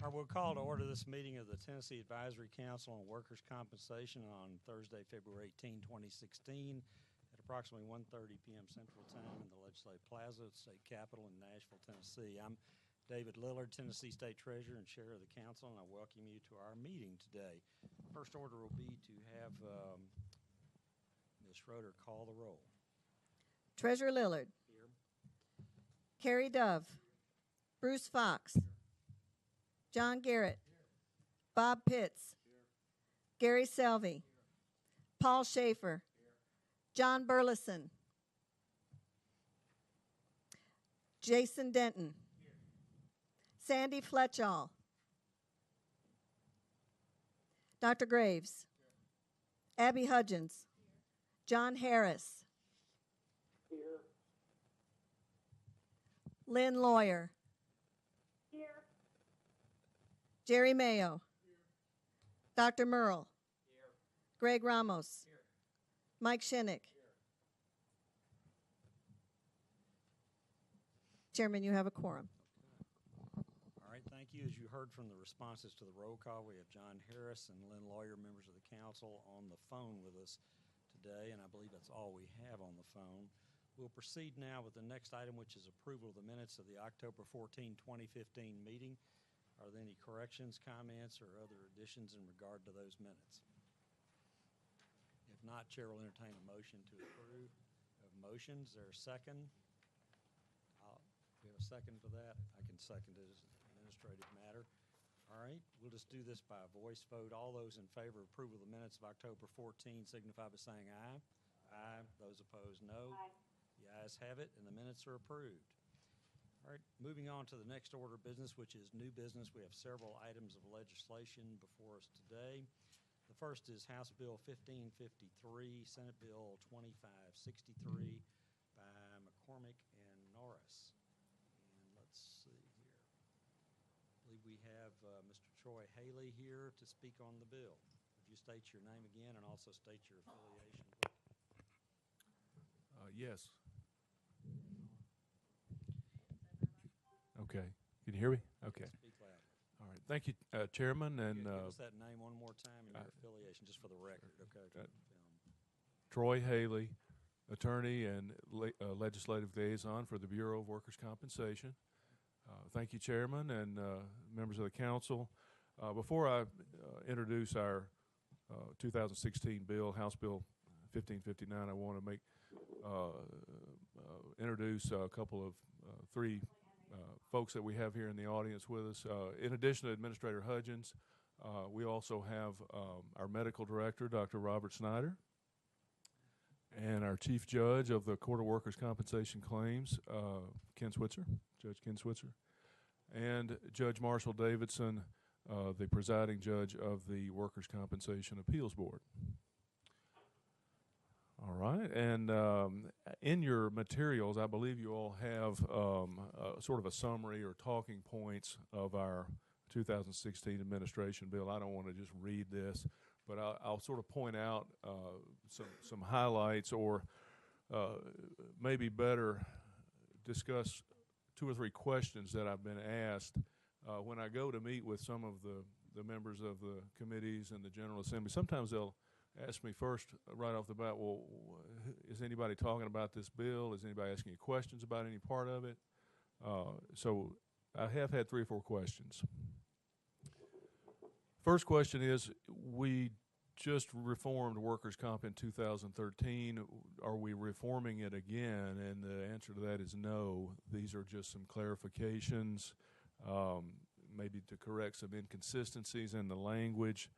I will call to order this meeting of the Tennessee Advisory Council on Workers' Compensation on Thursday, February 18, 2016, at approximately 1:30 p.m. Central Time in the Legislative Plaza at the State Capitol in Nashville, Tennessee. I'm David Lillard, Tennessee State Treasurer and Chair of the Council, and I welcome you to our meeting today. First order will be to have Ms. Schroeder call the roll. Treasurer Lillard. Here. Carrie Dove. Bruce Fox. John Garrett. Bob Pitts. Gary Selvey. Paul Schaefer. John Burleson. Jason Denton. Sandy Fletchall. Dr. Graves. Abby Hudgens. John Harris. Here. Lynn Lawyer. Here. Jerry Mayo. Here. Dr. Merle. Here. Greg Ramos. Here. Mike Shinnick. Here. Chairman, you have a quorum. All right, thank you. As you heard from the responses to the roll call, we have John Harris and Lynn Lawyer, members of the council, on the phone with us today, and I believe that's all we have on the phone. We'll proceed now with the next item, which is approval of the minutes of the October 14, 2015 meeting. Are there any corrections, comments, or other additions in regard to those minutes? If not, Chair will entertain a motion to approve. Motions, is there a second? We have a second for that. I can second it as an administrative matter. All right, we'll just do this by a voice vote. All those in favor of approval of the minutes of October 14 signify by saying aye. Aye. Those opposed, no. Aye. The ayes have it, and the minutes are approved. All right, moving on to the next order of business, which is new business. We have several items of legislation before us today. The first is House Bill 1553, Senate Bill 2563 by McCormick and Norris. Let's see here. I believe we have Mr. Troy Haley here to speak on the bill. Would you state your name again and also state your affiliation? Yes. Okay. Can you hear me? Okay. Speak loudly. All right. Thank you, Chairman. And give us that name one more time and your affiliation, just for the record. Okay. Troy Haley, attorney and legislative liaison for the Bureau of Workers' Compensation. Thank you, Chairman, and members of the council. Before I introduce our 2016 bill, House Bill 1559, I want to introduce a couple of three folks that we have here in the audience with us. In addition to Administrator Hudgens, we also have our medical director, Dr. Robert Snyder, and our chief judge of the Court of Workers' Compensation Claims, Ken Switzer, Judge Ken Switzer, and Judge Marshall Davidson, the presiding judge of the Workers' Compensation Appeals Board. All right, and in your materials, I believe you all have sort of a summary or talking points of our 2016 administration bill. I don't want to just read this, but I'll sort of point out some highlights, or maybe better discuss two or three questions that I've been asked when I go to meet with some of the members of the committees and the General Assembly. Sometimes they'll ask me first, right off the bat, well, is anybody talking about this bill? Is anybody asking you questions about any part of it? So I have had 3 or 4 questions. First question is, we just reformed workers' comp in 2013. Are we reforming it again? And the answer to that is no. These are just some clarifications, maybe to correct some inconsistencies in the language.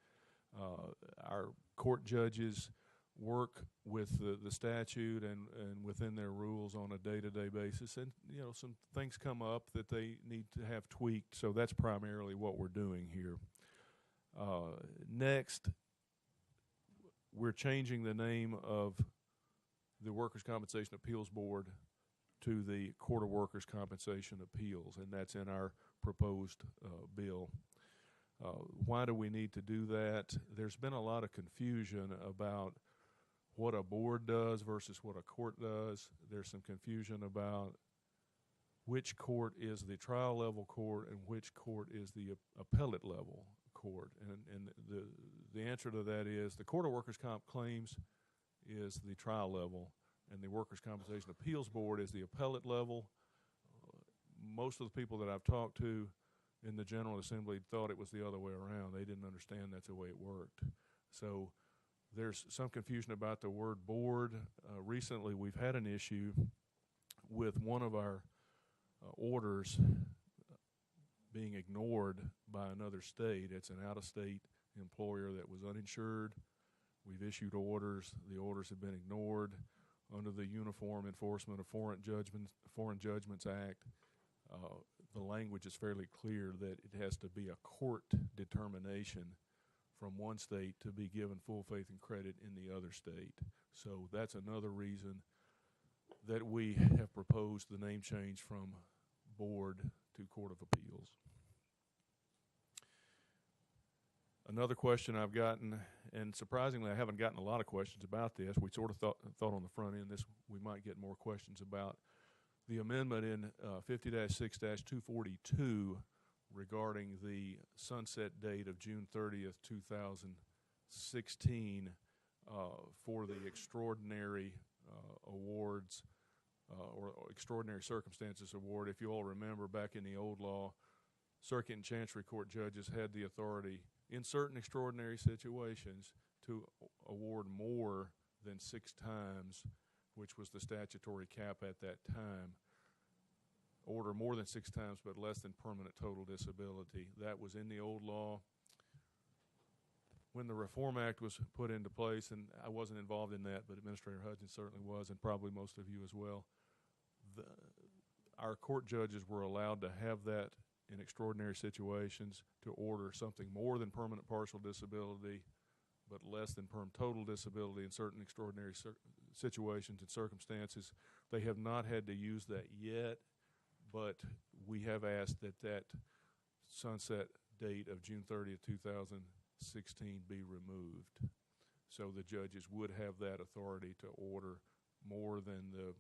Our court judges work with the statute and within their rules on a day-to-day basis, and some things come up that they need to have tweaked, so that's primarily what we're doing here. Next, we're changing the name of the Workers' Compensation Appeals Board to the Court of Workers' Compensation Appeals, and that's in our proposed bill. Why do we need to do that? There's been a lot of confusion about what a board does versus what a court does. There's some confusion about which court is the trial level court and which court is the appellate level court. And the answer to that is the Court of Workers' Comp Claims is the trial level, and the Workers' Compensation Appeals Board is the appellate level. Most of the people that I've talked to in the General Assembly thought it was the other way around. They didn't understand that's the way it worked. So there's some confusion about the word board. Recently, we've had an issue with one of our orders being ignored by another state. It's an out-of-state employer that was uninsured. We've issued orders. The orders have been ignored under the Uniform Enforcement of Foreign Judgments Act. The language is fairly clear that it has to be a court determination from one state to be given full faith and credit in the other state. So that's another reason that we have proposed the name change from Board to Court of Appeals. Another question I've gotten, and surprisingly I haven't gotten a lot of questions about this. We sort of thought on the front end this we might get more questions about the amendment in 50-6-242 regarding the sunset date of June 30th, 2016 for the extraordinary awards or extraordinary circumstances award. If you all remember, back in the old law, circuit and chancery court judges had the authority in certain extraordinary situations to award more than 6 times, which was the statutory cap at that time. Order more than 6 times but less than permanent total disability. That was in the old law. When the Reform Act was put into place, and I wasn't involved in that, but Administrator Hudgens certainly was, and probably most of you as well, our court judges were allowed to have that in extraordinary situations to order something more than permanent partial disability but less than total disability in certain extraordinary situations and circumstances. They have not had to use that yet, but we have asked that sunset date of June 30th, 2016 be removed. So the judges would have that authority to order more than the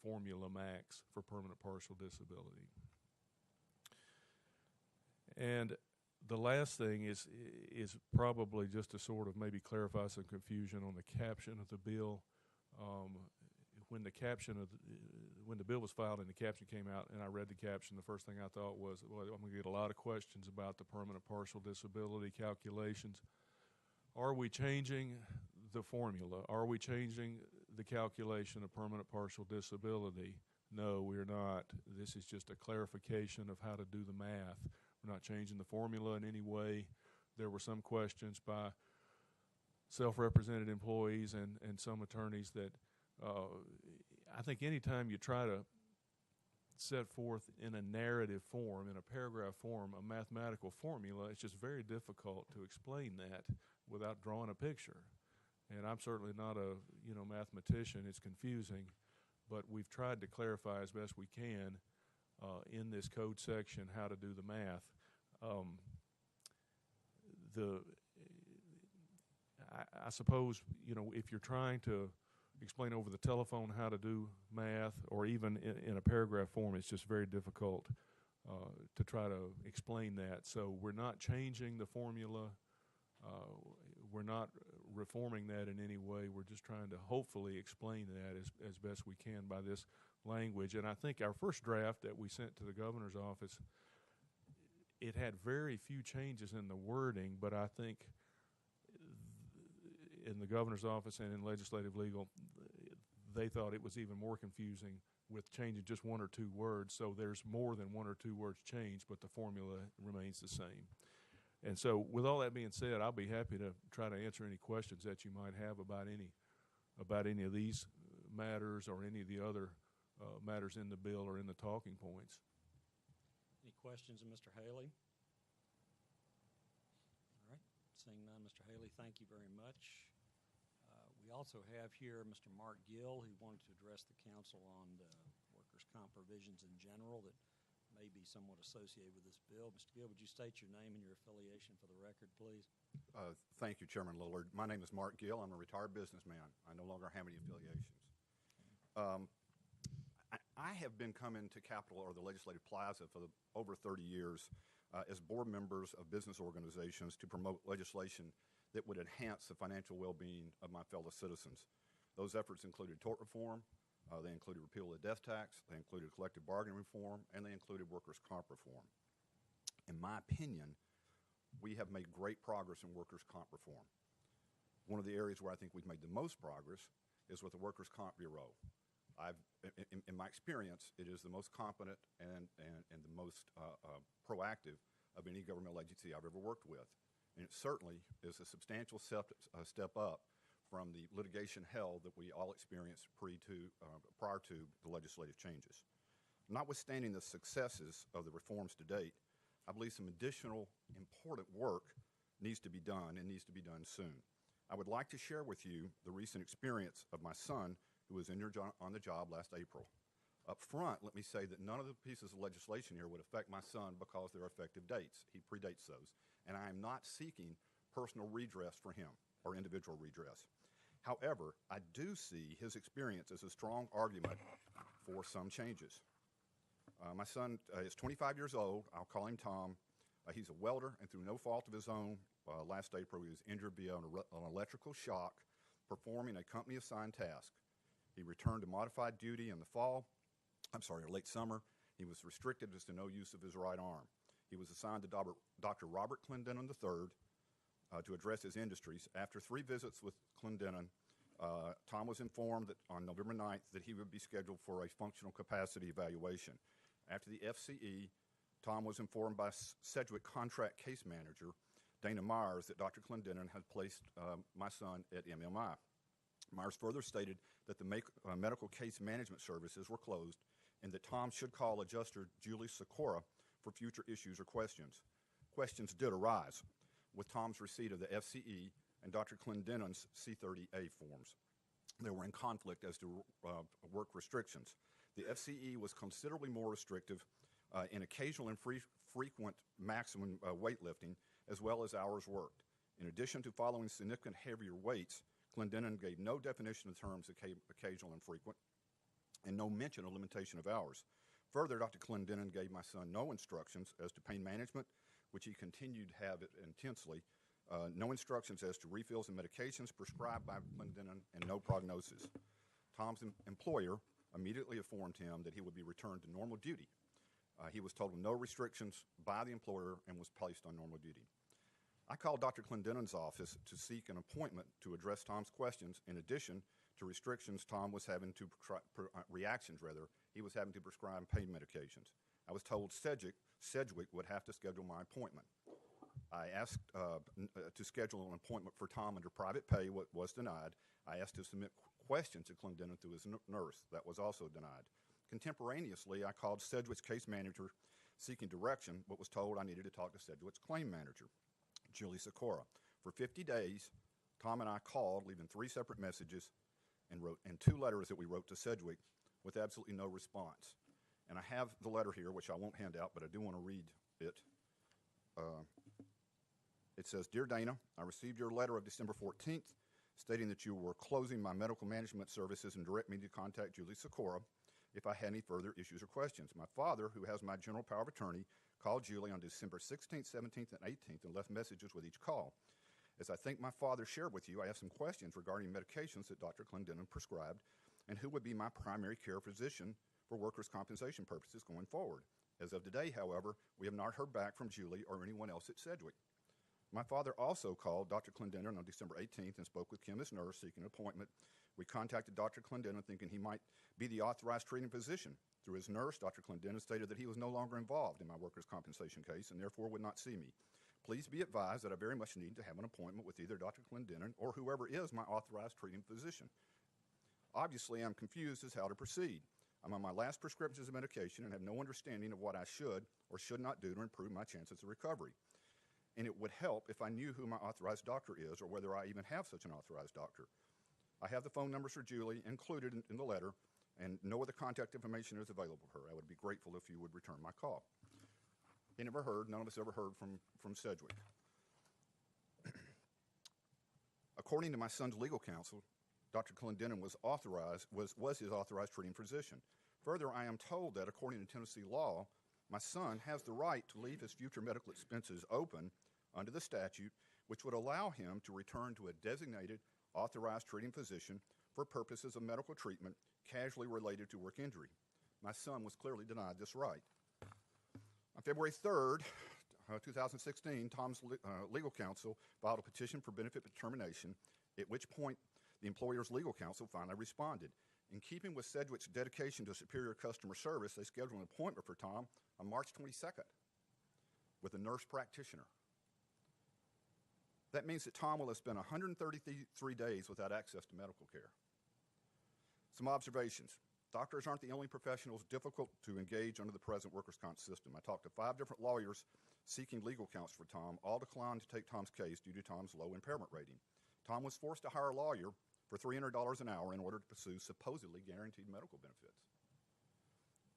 formula max for permanent partial disability. And the last thing is probably just to sort of maybe clarify some confusion on the caption of the bill. When the bill was filed and the caption came out and I read the caption, the first thing I thought was, well, I'm going to get a lot of questions about the permanent partial disability calculations. Are we changing the formula? Are we changing the calculation of permanent partial disability? No, we're not. This is just a clarification of how to do the math. We're not changing the formula in any way. There were some questions by self-represented employees and some attorneys that I think anytime you try to set forth in a narrative form, in a paragraph form, a mathematical formula, it's just very difficult to explain that without drawing a picture. And I'm certainly not a mathematician. It's confusing, but we've tried to clarify as best we can in this code section how to do the math. I suppose if you're trying to explain over the telephone how to do math, or even in a paragraph form, it's just very difficult to try to explain that. So we're not changing the formula. We're not reforming that in any way. We're just trying to hopefully explain that as best we can by this language. And I think our first draft that we sent to the governor's office, it had very few changes in the wording, but I think in the governor's office and in legislative legal, they thought it was even more confusing with changing just 1 or 2 words. So there's more than 1 or 2 words changed, but the formula remains the same. And so with all that being said, I'll be happy to try to answer any questions that you might have about any of these matters or any of the other matters in the bill or in the talking points. Any questions of Mr. Haley? All right, seeing none, Mr. Haley, thank you very much. We also have here Mr. Mark Gill, who wanted to address the council on the workers' comp provisions in general that may be somewhat associated with this bill. Mr. Gill, would you state your name and your affiliation for the record, please? Thank you, Chairman Lillard. My name is Mark Gill. I'm a retired businessman. I no longer have any affiliations. I have been coming to Capitol or the Legislative Plaza for over 30 years as board members of business organizations to promote legislation that would enhance the financial well-being of my fellow citizens. Those efforts included tort reform, they included repeal of the death tax, they included collective bargaining reform, and they included workers' comp reform. In my opinion, we have made great progress in workers' comp reform. One of the areas where I think we've made the most progress is with the Workers' Comp Bureau. In my experience, it is the most competent and the most proactive of any governmental agency I've ever worked with. And it certainly is a substantial step up from the litigation hell that we all experienced prior to the legislative changes. Notwithstanding the successes of the reforms to date, I believe some additional important work needs to be done and needs to be done soon. I would like to share with you the recent experience of my son who was injured on the job last April. Up front, let me say that none of the pieces of legislation here would affect my son because they're effective dates. He predates those. And I am not seeking personal redress for him or individual redress. However, I do see his experience as a strong argument for some changes. My son is 25 years old. I'll call him Tom. He's a welder, and through no fault of his own, last April he was injured via an electrical shock performing a company-assigned task. He returned to modified duty in the late summer. He was restricted as to no use of his right arm. He was assigned to Dr. Robert Clendenin III to address his industries. After 3 visits with Clendenin, Tom was informed that on November 9th that he would be scheduled for a functional capacity evaluation. After the FCE, Tom was informed by Sedgwick contract case manager Dana Myers that Dr. Clendenin had placed my son at MMI. Myers further stated that the medical case management services were closed and that Tom should call adjuster Julie Sikora for future issues or questions. Questions did arise with Tom's receipt of the FCE and Dr. Clendenin's C30A forms. They were in conflict as to work restrictions. The FCE was considerably more restrictive in occasional and frequent maximum weightlifting as well as hours worked. In addition to following significant heavier weights, Clendenin gave no definition of terms occasional and frequent, and no mention of limitation of hours. Further, Dr. Clendenin gave my son no instructions as to pain management, which he continued to have it intensely, no instructions as to refills and medications prescribed by Clendenin, and no prognosis. Tom's employer immediately informed him that he would be returned to normal duty. He was told of no restrictions by the employer and was placed on normal duty. I called Dr. Clendenin's office to seek an appointment to address Tom's questions in addition to restrictions Tom was having to, he was having to prescribe pain medications. I was told Sedgwick would have to schedule my appointment. I asked to schedule an appointment for Tom under private pay, what was denied. I asked to submit questions to Clendenin through his nurse. That was also denied. Contemporaneously, I called Sedgwick's case manager seeking direction, but was told I needed to talk to Sedgwick's claim manager, Julie Sikora. For 50 days, Tom and I called, leaving 3 separate messages and 2 letters that we wrote to Sedgwick with absolutely no response. And I have the letter here, which I won't hand out, but I do want to read it. It says, "Dear Dana, I received your letter of December 14th stating that you were closing my medical management services and direct me to contact Julie Sikora if I had any further issues or questions. My father, who has my general power of attorney, called Julie on December 16th, 17th, and 18th and left messages with each call. As I think my father shared with you, I have some questions regarding medications that Dr. Clendenin prescribed and who would be my primary care physician for workers' compensation purposes going forward. As of today, however, we have not heard back from Julie or anyone else at Sedgwick. My father also called Dr. Clendenin on December 18th and spoke with Kim, his nurse, seeking an appointment. We contacted Dr. Clendenin thinking he might be the authorized treating physician. Through his nurse, Dr. Clendenin stated that he was no longer involved in my workers' compensation case and therefore would not see me. Please be advised that I very much need to have an appointment with either Dr. Clendenin or whoever is my authorized treating physician. Obviously, I'm confused as how to proceed. I'm on my last prescriptions of medication and have no understanding of what I should or should not do to improve my chances of recovery. And it would help if I knew who my authorized doctor is or whether I even have such an authorized doctor. I have the phone numbers for Julie included in the letter, and no other contact information is available for her. I would be grateful if you would return my call." He never heard, none of us ever heard from Sedgwick. According to my son's legal counsel, Dr. Clendenin was his authorized treating physician. Further, I am told that according to Tennessee law, my son has the right to leave his future medical expenses open under the statute, which would allow him to return to a designated authorized treating physician for purposes of medical treatment casually related to work injury. My son was clearly denied this right. On February 3rd, 2016, Tom's legal counsel filed a petition for benefit determination, at which point the employer's legal counsel finally responded. In keeping with Sedgwick's dedication to superior customer service, they scheduled an appointment for Tom on March 22nd with a nurse practitioner. That means that Tom will have spent 133 days without access to medical care. Some observations. Doctors aren't the only professionals difficult to engage under the present workers' comp system. I talked to 5 different lawyers seeking legal counsel for Tom. All declined to take Tom's case due to Tom's low impairment rating. Tom was forced to hire a lawyer for $300 an hour in order to pursue supposedly guaranteed medical benefits.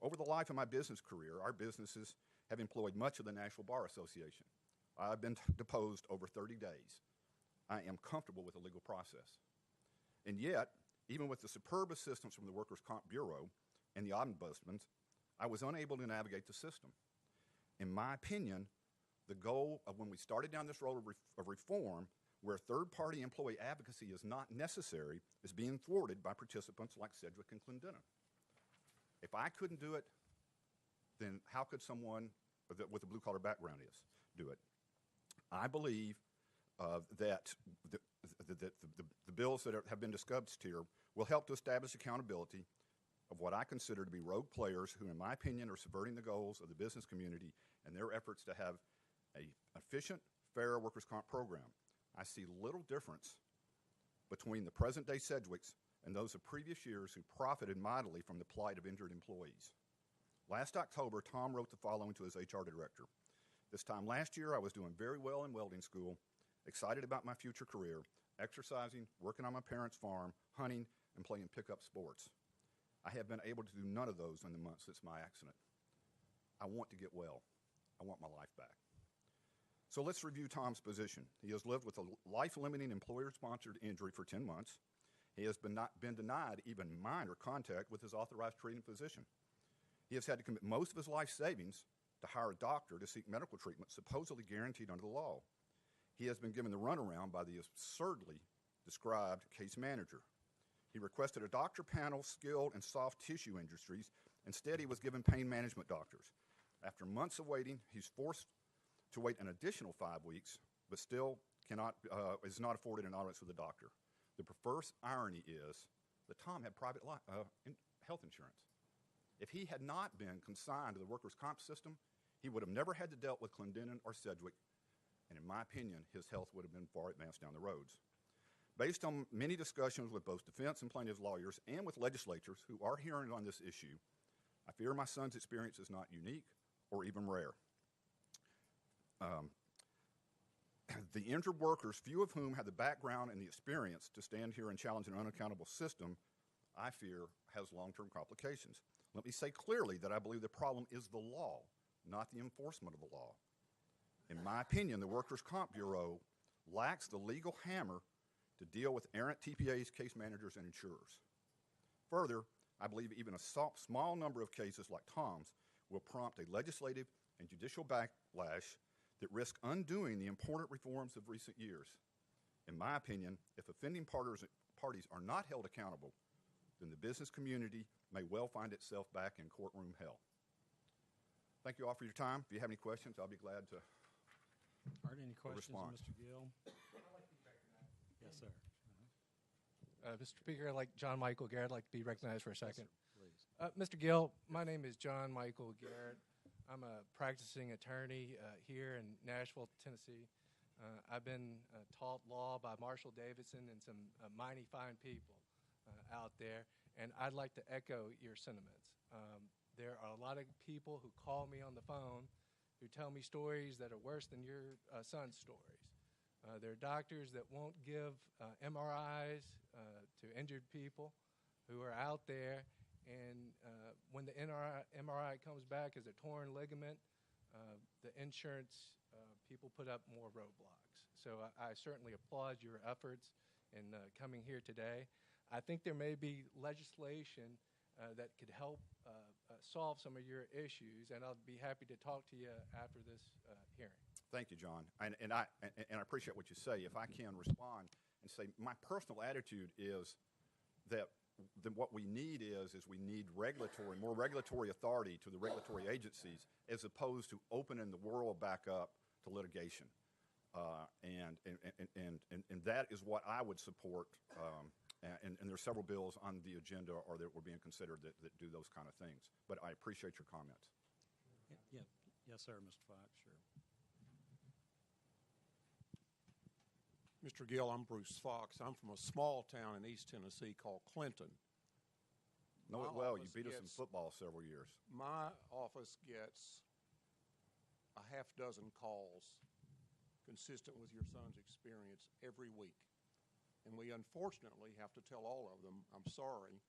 Over the life of my business career, our businesses have employed much of the National Bar Association. I've been deposed over 30 days. I am comfortable with the legal process. And yet, even with the superb assistance from the Workers' Comp Bureau and the ombudsman, I was unable to navigate the system. In my opinion, the goal of when we started down this road of reform, where third-party employee advocacy is not necessary, is being thwarted by participants like Sedgwick and Clendenin. If I couldn't do it, then how could someone with a blue-collar background do it? I believe that the bills that have been discussed here will help to establish accountability of what I consider to be rogue players who, in my opinion, are subverting the goals of the business community and their efforts to have an efficient, fair workers' comp program. I see little difference between the present-day Sedgwicks and those of previous years who profited mightily from the plight of injured employees. Last October, Tom wrote the following to his HR director. This time last year, I was doing very well in welding school, excited about my future career, exercising, working on my parents' farm, hunting, and playing pickup sports. I have been able to do none of those in the months since my accident. I want to get well. I want my life back. So let's review Tom's position. He has lived with a life-limiting employer-sponsored injury for 10 months. He has been denied even minor contact with his authorized treating physician. He has had to commit most of his life savings to hire a doctor to seek medical treatment supposedly guaranteed under the law. He has been given the runaround by the absurdly described case manager. He requested a doctor panel skilled in soft tissue industries. Instead, he was given pain management doctors. After months of waiting, he's forced to wait an additional 5 weeks, but still is not afforded an audience with a doctor. The perverse irony is that Tom had private health insurance. If he had not been consigned to the workers' comp system, he would have never had to deal with Clendenin or Sedgwick, and in my opinion, his health would have been far advanced down the roads. Based on many discussions with both defense and plaintiffs' lawyers and with legislators who are hearing on this issue, I fear my son's experience is not unique or even rare. The injured workers, few of whom have the background and the experience to stand here and challenge an unaccountable system, I fear has long-term complications. Let me say clearly that I believe the problem is the law, not the enforcement of the law. In my opinion, the Workers' Comp Bureau lacks the legal hammer to deal with errant TPAs, case managers, and insurers. Further, I believe even a small number of cases like Tom's will prompt a legislative and judicial backlash that risk undoing the important reforms of recent years. In my opinion, if offending parties are not held accountable, then the business community may well find itself back in courtroom hell. Thank you all for your time. If you have any questions, I'll be glad to All right, any questions, respond. Mr. Gill? Yes, sir. Mr. Speaker, I'd like John Michael Garrett. I'd like to be recognized for a second. Please. Mr. Gill, my name is John Michael Garrett. I'm a practicing attorney here in Nashville, Tennessee. I've been taught law by Marshall Davidson and some mighty fine people out there, and I'd like to echo your sentiments. There are a lot of people who call me on the phone who tell me stories that are worse than your son's stories. There are doctors that won't give MRIs to injured people who are out there, and when the MRI comes back as a torn ligament, the insurance people put up more roadblocks. So I certainly applaud your efforts in coming here today. I think there may be legislation that could help solve some of your issues, and I'll be happy to talk to you after this hearing. Thank you, John. And I appreciate what you say. If I can respond and say, my personal attitude is that what we need is we need more regulatory authority to the regulatory agencies, as opposed to opening the world back up to litigation. And that is what I would support. And there are several bills on the agenda or that were being considered that do those kind of things. But I appreciate your comments. Yeah. Yes, sir, Mr. Fox, sure. Mr. Gill, I'm Bruce Fox. I'm from a small town in East Tennessee called Clinton. Know it My well. You office beat us in gets- football several years. My office gets a half dozen calls consistent with your son's experience every week. And we unfortunately have to tell all of them, I'm sorry,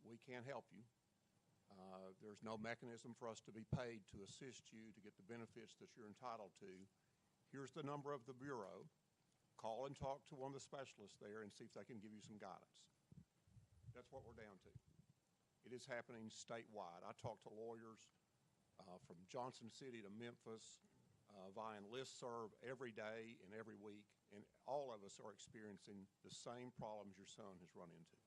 we can't help you. There's no mechanism for us to be paid to assist you to get the benefits that you're entitled to. Here's the number of the Bureau. Call and talk to one of the specialists there and see if they can give you some guidance. That's what we're down to. It is happening statewide. I talk to lawyers from Johnson City to Memphis via listserv every day and every week, and all of us are experiencing the same problems your son has run into.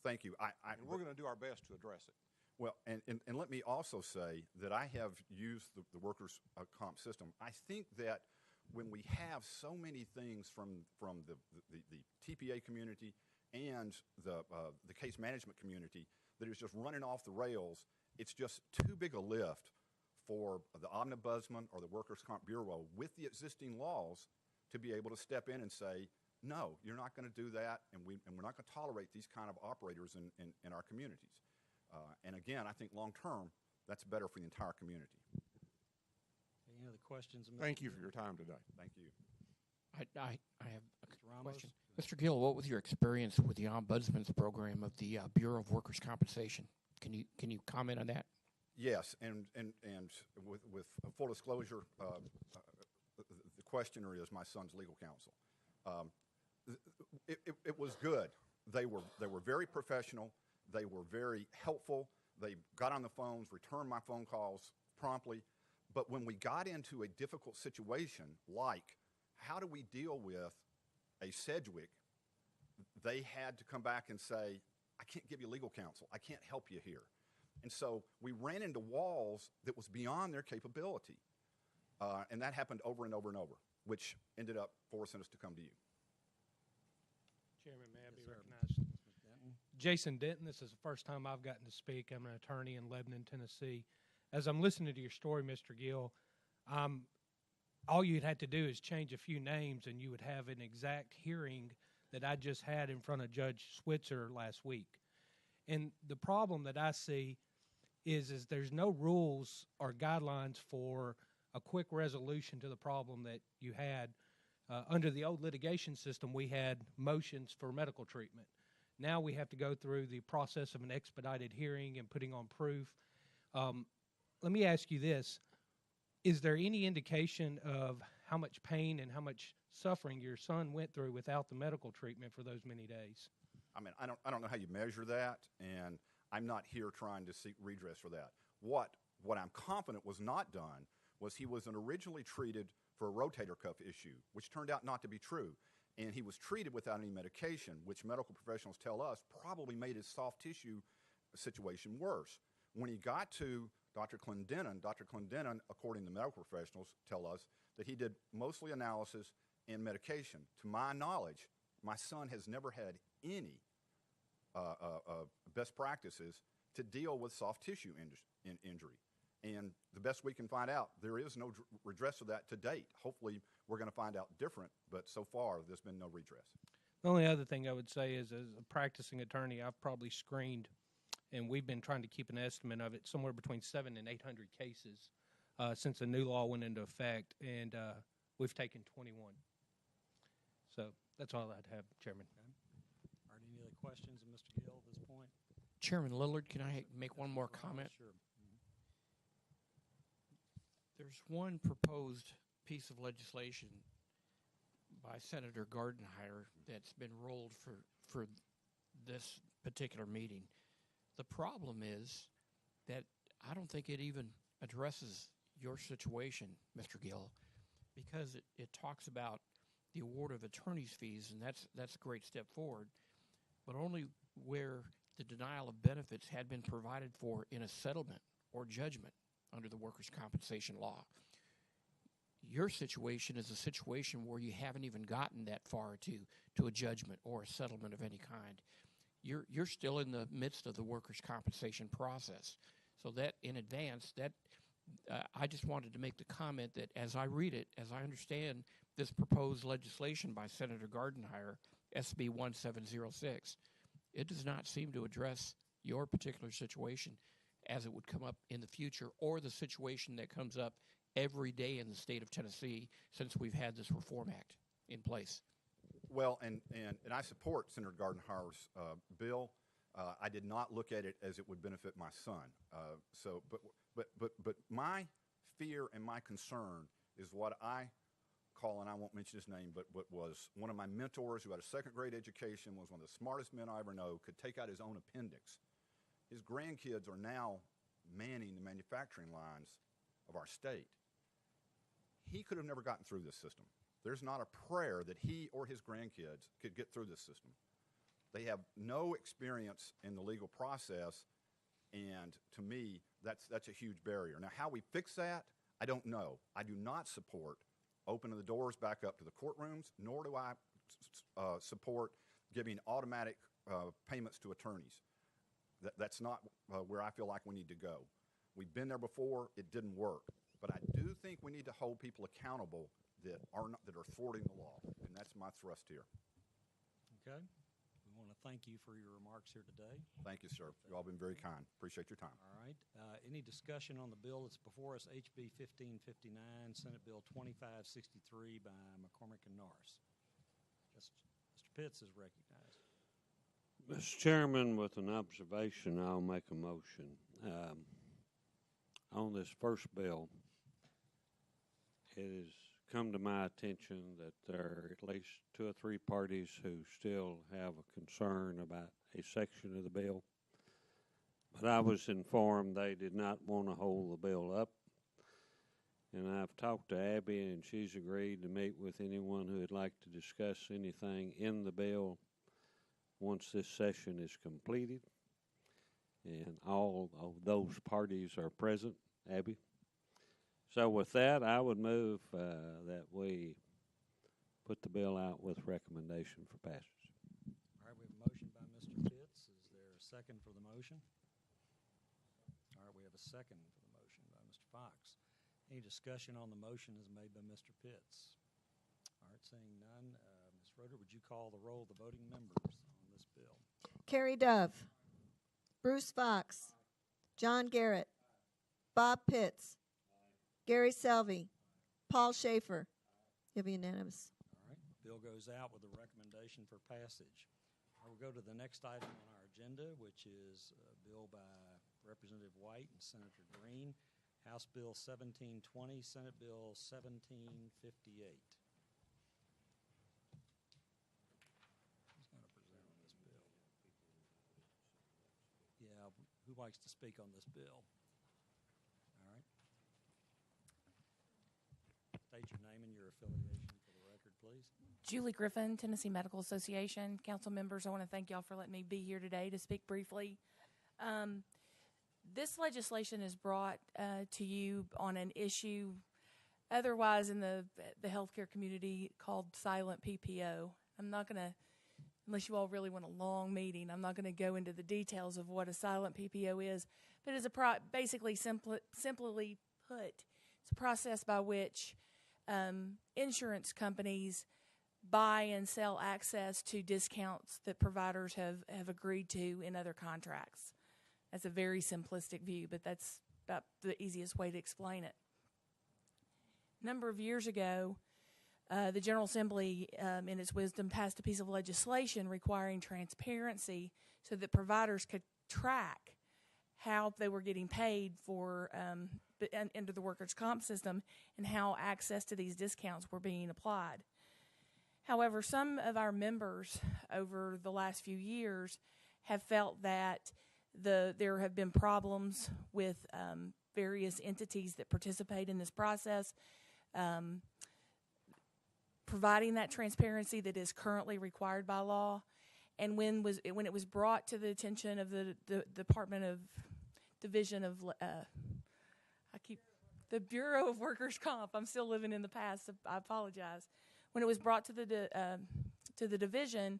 Thank you. And we're going to do our best to address it. Well, and let me also say that I have used the workers' comp system. I think that when we have so many things from the TPA community and the case management community that is just running off the rails, it's just too big a lift for the ombudsman or the Workers' Comp Bureau with the existing laws to be able to step in and say, no, you're not going to do that, and we're not going to tolerate these kind of operators in our communities. And again, I think long-term, that's better for the entire community. Any other questions? of Mr. Thank you Gill? for your time today. Thank you. I have a Mr. Ramos? question. Mr. Gill, what was your experience with the Ombudsman's program of the Bureau of Workers' Compensation? Can you comment on that? Yes, and with full disclosure, the questioner is my son's legal counsel. It was good. They were very professional. They were very helpful. They got on the phones, returned my phone calls promptly. But when we got into a difficult situation, like how do we deal with a Sedgwick, they had to come back and say, I can't give you legal counsel. I can't help you here. And so we ran into walls that was beyond their capability. And that happened over and over and over, which ended up forcing us to come to you. Chairman, may I be Yes, sir. recognized? Mr. Denton? Jason Denton, this is the first time I've gotten to speak. I'm an attorney in Lebanon, Tennessee. As I'm listening to your story, Mr. Gill, all you'd have to do is change a few names and you would have an exact hearing that I just had in front of Judge Switzer last week. And the problem that I see is there's no rules or guidelines for a quick resolution to the problem that you had. Under the old litigation system, we had motions for medical treatment. Now we have to go through the process of an expedited hearing and putting on proof. Let me ask you this. Is there any indication of how much pain and how much suffering your son went through without the medical treatment for those many days? I mean, I don't know how you measure that, and I'm not here trying to seek redress for that. What I'm confident was not done was he was originally treated for a rotator cuff issue, which turned out not to be true. And he was treated without any medication, which medical professionals tell us probably made his soft tissue situation worse. When he got to Dr. Clendenin, according to medical professionals, tell us that he did mostly analysis and medication. To my knowledge, my son has never had any best practices to deal with soft tissue injury. And the best we can find out, there is no redress of that to date. Hopefully, we're going to find out different, but so far, there's been no redress. The only other thing I would say is, as a practicing attorney, I've probably screened, and we've been trying to keep an estimate of it, somewhere between 700 and 800 cases since the new law went into effect, and we've taken 21. So that's all I'd have, Chairman. Okay. Are there any other questions of Mr. Gill at this point? Chairman Lillard, can I make one more comment? Sure. There's one proposed piece of legislation by Senator Gardenhire that's been rolled for this particular meeting. The problem is that I don't think it even addresses your situation, Mr. Gill, because it talks about the award of attorney's fees, and that's a great step forward, but only where the denial of benefits had been provided for in a settlement or judgment under the workers' compensation law. Your situation is a situation where you haven't even gotten that far to a judgment or a settlement of any kind. You're still in the midst of the workers' compensation process. So that in advance, I just wanted to make the comment that as I read it, as I understand this proposed legislation by Senator Gardenhire, SB 1706, it does not seem to address your particular situation as it would come up in the future, or the situation that comes up every day in the state of Tennessee since we've had this Reform Act in place. Well, and I support Senator Gardenhire's bill. I did not look at it as it would benefit my son. But my fear and my concern is what I call, and I won't mention his name, but what was one of my mentors who had a second-grade education, was one of the smartest men I ever know, could take out his own appendix. His grandkids are now manning the manufacturing lines of our state. He could have never gotten through this system. There's not a prayer that he or his grandkids could get through this system. They have no experience in the legal process, and to me, that's a huge barrier. Now, how we fix that, I don't know. I do not support opening the doors back up to the courtrooms, nor do I support giving automatic payments to attorneys. That's not where I feel like we need to go. We've been there before. It didn't work. But I do think we need to hold people accountable that are thwarting the law, and that's my thrust here. Okay. We want to thank you for your remarks here today. Thank you, sir. You've all been very kind. Appreciate your time. All right. Any discussion on the bill that's before us, HB 1559, Senate Bill 2563 by McCormick and Norris? Mr. Pitts is recognized. Mr. Chairman, with an observation, I'll make a motion. On this first bill, it has come to my attention that there are at least 2 or 3 parties who still have a concern about a section of the bill. But I was informed they did not want to hold the bill up. And I've talked to Abby, and she's agreed to meet with anyone who would like to discuss anything in the bill once this session is completed. And all of those parties are present, Abby. So with that, I would move that we put the bill out with recommendation for passage. All right, we have a motion by Mr. Pitts. Is there a second for the motion? All right, we have a second for the motion by Mr. Fox. Any discussion on the motion as made by Mr. Pitts? All right, seeing none, Ms. Roeder, would you call the roll of the voting members on this bill? Carrie Dove, Bruce Fox, John Garrett, Bob Pitts, Gary Selvey, Paul Schaefer. You'll be unanimous. All right, bill goes out with a recommendation for passage. We'll go to the next item on our agenda, which is a bill by Representative White and Senator Green, House Bill 1720, Senate Bill 1758. Who's going to present on this bill? Yeah, who likes to speak on this bill? All right. State your name and your affiliation for the record, please. Julie Griffin, Tennessee Medical Association. Council members, I want to thank y'all for letting me be here today to speak briefly. This legislation is brought to you on an issue otherwise in the healthcare community called silent PPO. I'm not going to, unless you all really want a long meeting, I'm not going to go into the details of what a silent PPO is, but it's basically simply put, it's a process by which insurance companies buy and sell access to discounts that providers have agreed to in other contracts. That's a very simplistic view, but that's about the easiest way to explain it. A number of years ago, the General Assembly, in its wisdom, passed a piece of legislation requiring transparency so that providers could track how they were getting paid for under the workers' comp system and how access to these discounts were being applied. However, some of our members over the last few years have felt that there have been problems with various entities that participate in this process. Providing that transparency that is currently required by law, and when it was brought to the attention of the Department of Division of the Bureau of Workers' Comp. I'm still living in the past. So I apologize. When it was brought to the division,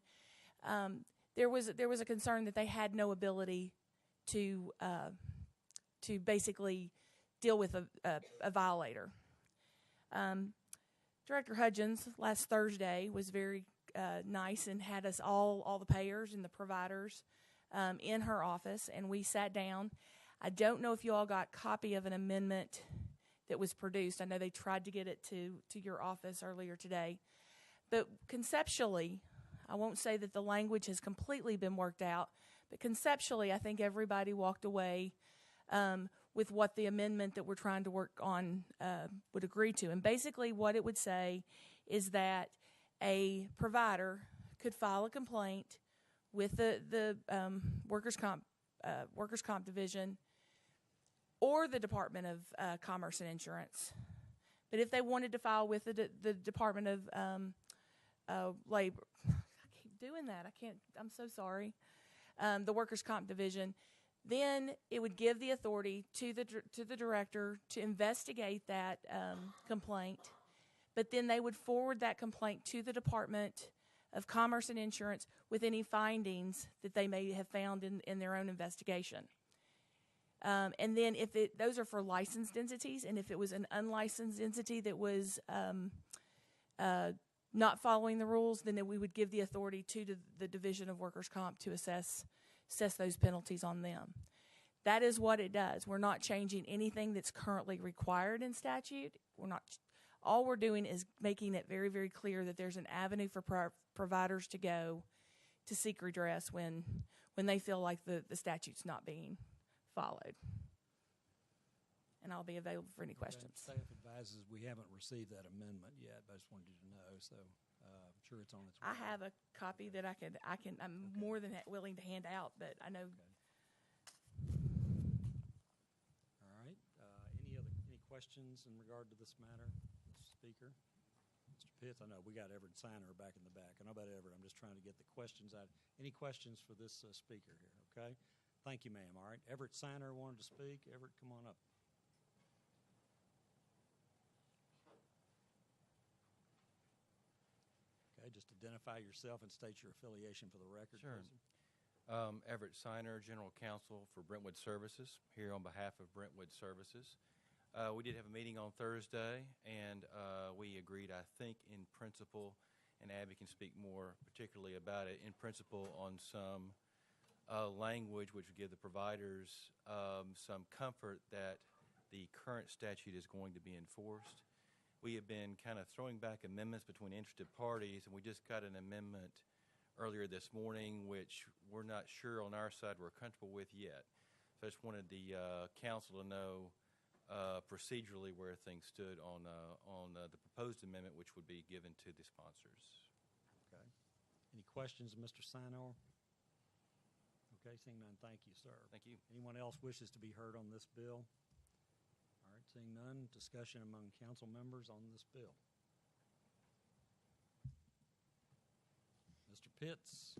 there was a concern that they had no ability to basically deal with a violator. Director Hudgens last Thursday was very nice and had us all the payers and the providers in her office, and we sat down. I don't know if you all got a copy of an amendment that was produced. I know they tried to get it to your office earlier today. But conceptually, I won't say that the language has completely been worked out, but conceptually, I think everybody walked away with what the amendment that we're trying to work on would agree to. And basically what it would say is that a provider could file a complaint with the Workers' Comp Division or the Department of Commerce and Insurance. But if they wanted to file with the Department of Labor, I keep doing that. I'm so sorry. The Workers' Comp Division, then it would give the authority to the director to investigate that complaint, but then they would forward that complaint to the Department of Commerce and Insurance with any findings that they may have found in their own investigation. And then those are for licensed entities, and if it was an unlicensed entity that was not following the rules, then we would give the authority to the Division of Workers' Comp to assess those penalties on them. That is what it does. We're not changing anything that's currently required in statute. All we're doing is making it very, very clear that there's an avenue for providers to go to seek redress when they feel like the statute's not being followed. And I'll be available for any questions. Staff advises we haven't received that amendment yet, but I just wanted you to know, so I'm sure it's on its way. I have a copy that I'm more than willing to hand out, but I know. All right. Any questions in regard to this matter, Mr. Speaker? Mr. Pitts, I know we got Everett Signer back in the back. I know about Everett. I'm just trying to get the questions out. Any questions for this speaker here? Okay. Thank you, ma'am. All right. Everett Signer wanted to speak. Everett, come on up. Okay, just identify yourself and state your affiliation for the record. Sure. Everett Signer, General Counsel for Brentwood Services, here on behalf of Brentwood Services. We did have a meeting on Thursday, and we agreed, I think, in principle, and Abby can speak more particularly about it, in principle on some language which would give the providers some comfort that the current statute is going to be enforced. We have been kind of throwing back amendments between interested parties, and we just got an amendment earlier this morning, which we're not sure on our side we're comfortable with yet. So I just wanted the council to know procedurally where things stood on the proposed amendment, which would be given to the sponsors. Okay. Any questions of Mr. Signer? Okay, seeing none, thank you, sir. Thank you. Anyone else wishes to be heard on this bill? All right, seeing none, discussion among council members on this bill. Mr. Pitts.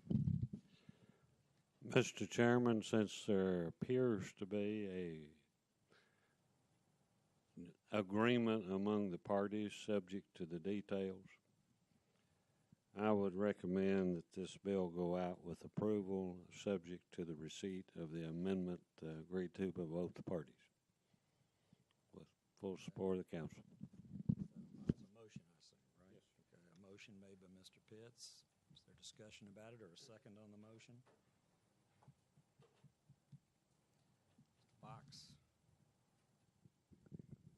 Mr. Chairman, since there appears to be a agreement among the parties subject to the details, I would recommend that this bill go out with approval subject to the receipt of the amendment agreed to by both the parties with full support of the council. That's a motion, I see, right? Yes. Okay, a motion made by Mr. Pitts. Is there discussion about it or a second on the motion? Box.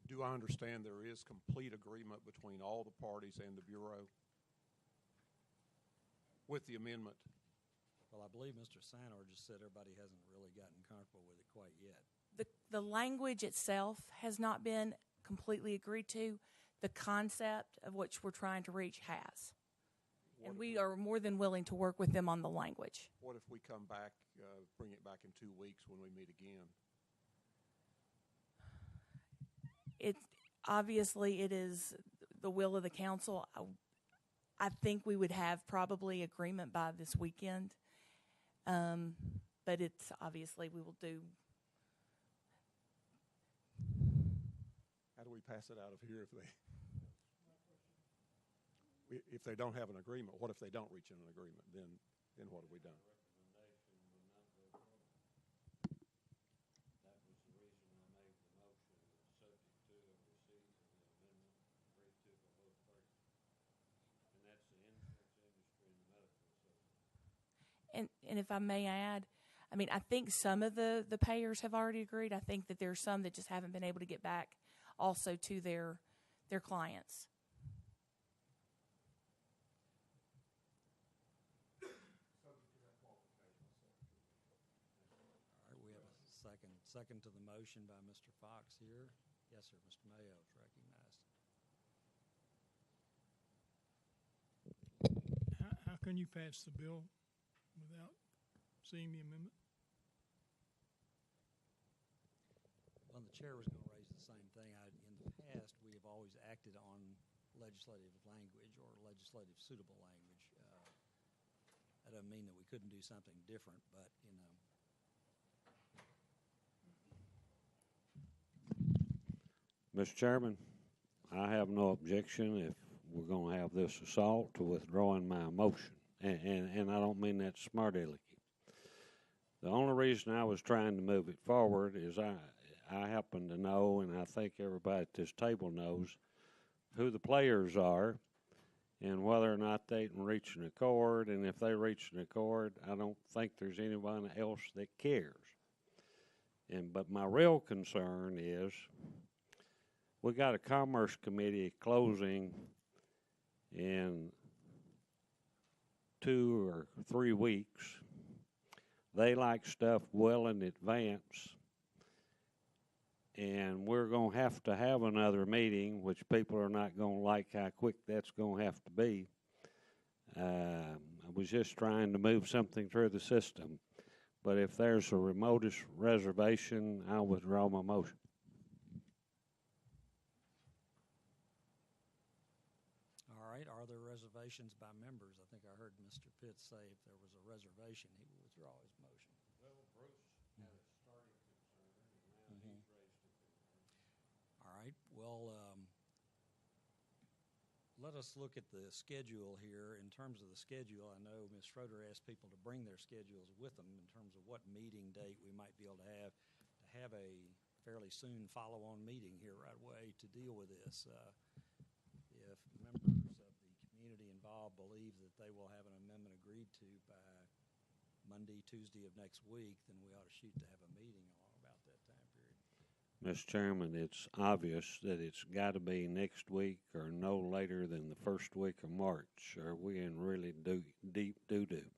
Do I understand there is complete agreement between all the parties and the Bureau with the amendment? Well, I believe Mr. Signer just said everybody hasn't really gotten comfortable with it quite yet. The language itself has not been completely agreed to. The concept of which we're trying to reach has. And if we are more than willing to work with them on the language. What if we come back, bring it back in 2 weeks when we meet again? Obviously, it is the will of the council. I think we would have probably agreement by this weekend. But it's obviously we will do. How do we pass it out of here if they don't have an agreement? What if they don't reach an agreement? Then what have we done? And if I may add, I mean, I think some of the payers have already agreed. I think that there's some that just haven't been able to get back also to their clients. All right, we have a second to the motion by Mr. Fox here. Yes, sir. Mr. Mayo is recognized. How can you pass the bill without seeing the amendment? Well, the chair was going to raise the same thing. In the past, we have always acted on legislative language or legislative suitable language. That doesn't mean that we couldn't do something different, but, Mr. Chairman, I have no objection if we're going to have this assault to withdrawing my motion. And I don't mean that smart-alecky. The only reason I was trying to move it forward is I happen to know, and I think everybody at this table knows, who the players are and whether or not they can reach an accord. And if they reach an accord, I don't think there's anyone else that cares. But my real concern is we got a Commerce Committee closing in 2 or 3 weeks. They like stuff well in advance. And we're going to have another meeting, which people are not going to like how quick that's going to have to be. I was just trying to move something through the system. But if there's a remotest reservation, I'll withdraw my motion. all right, are there reservations by members? I think I heard Mr. Pitts say if there was a reservation, he would withdraw his motion. Well, Bruce had a starting concern, and now he's raised a concern. All right, well, let us look at the schedule here. In terms of the schedule, I know Ms. Schroeder asked people to bring their schedules with them in terms of what meeting date we might be able to have a fairly soon follow-on meeting here right away to deal with this. If members of the community involved believe that they will have an amendment agreed to by Monday, Tuesday of next week, then we ought to shoot to have a meeting along about that time period. Mr. Chairman, it's obvious that it's got to be next week or no later than the first week of March, or we in really deep doo-doo.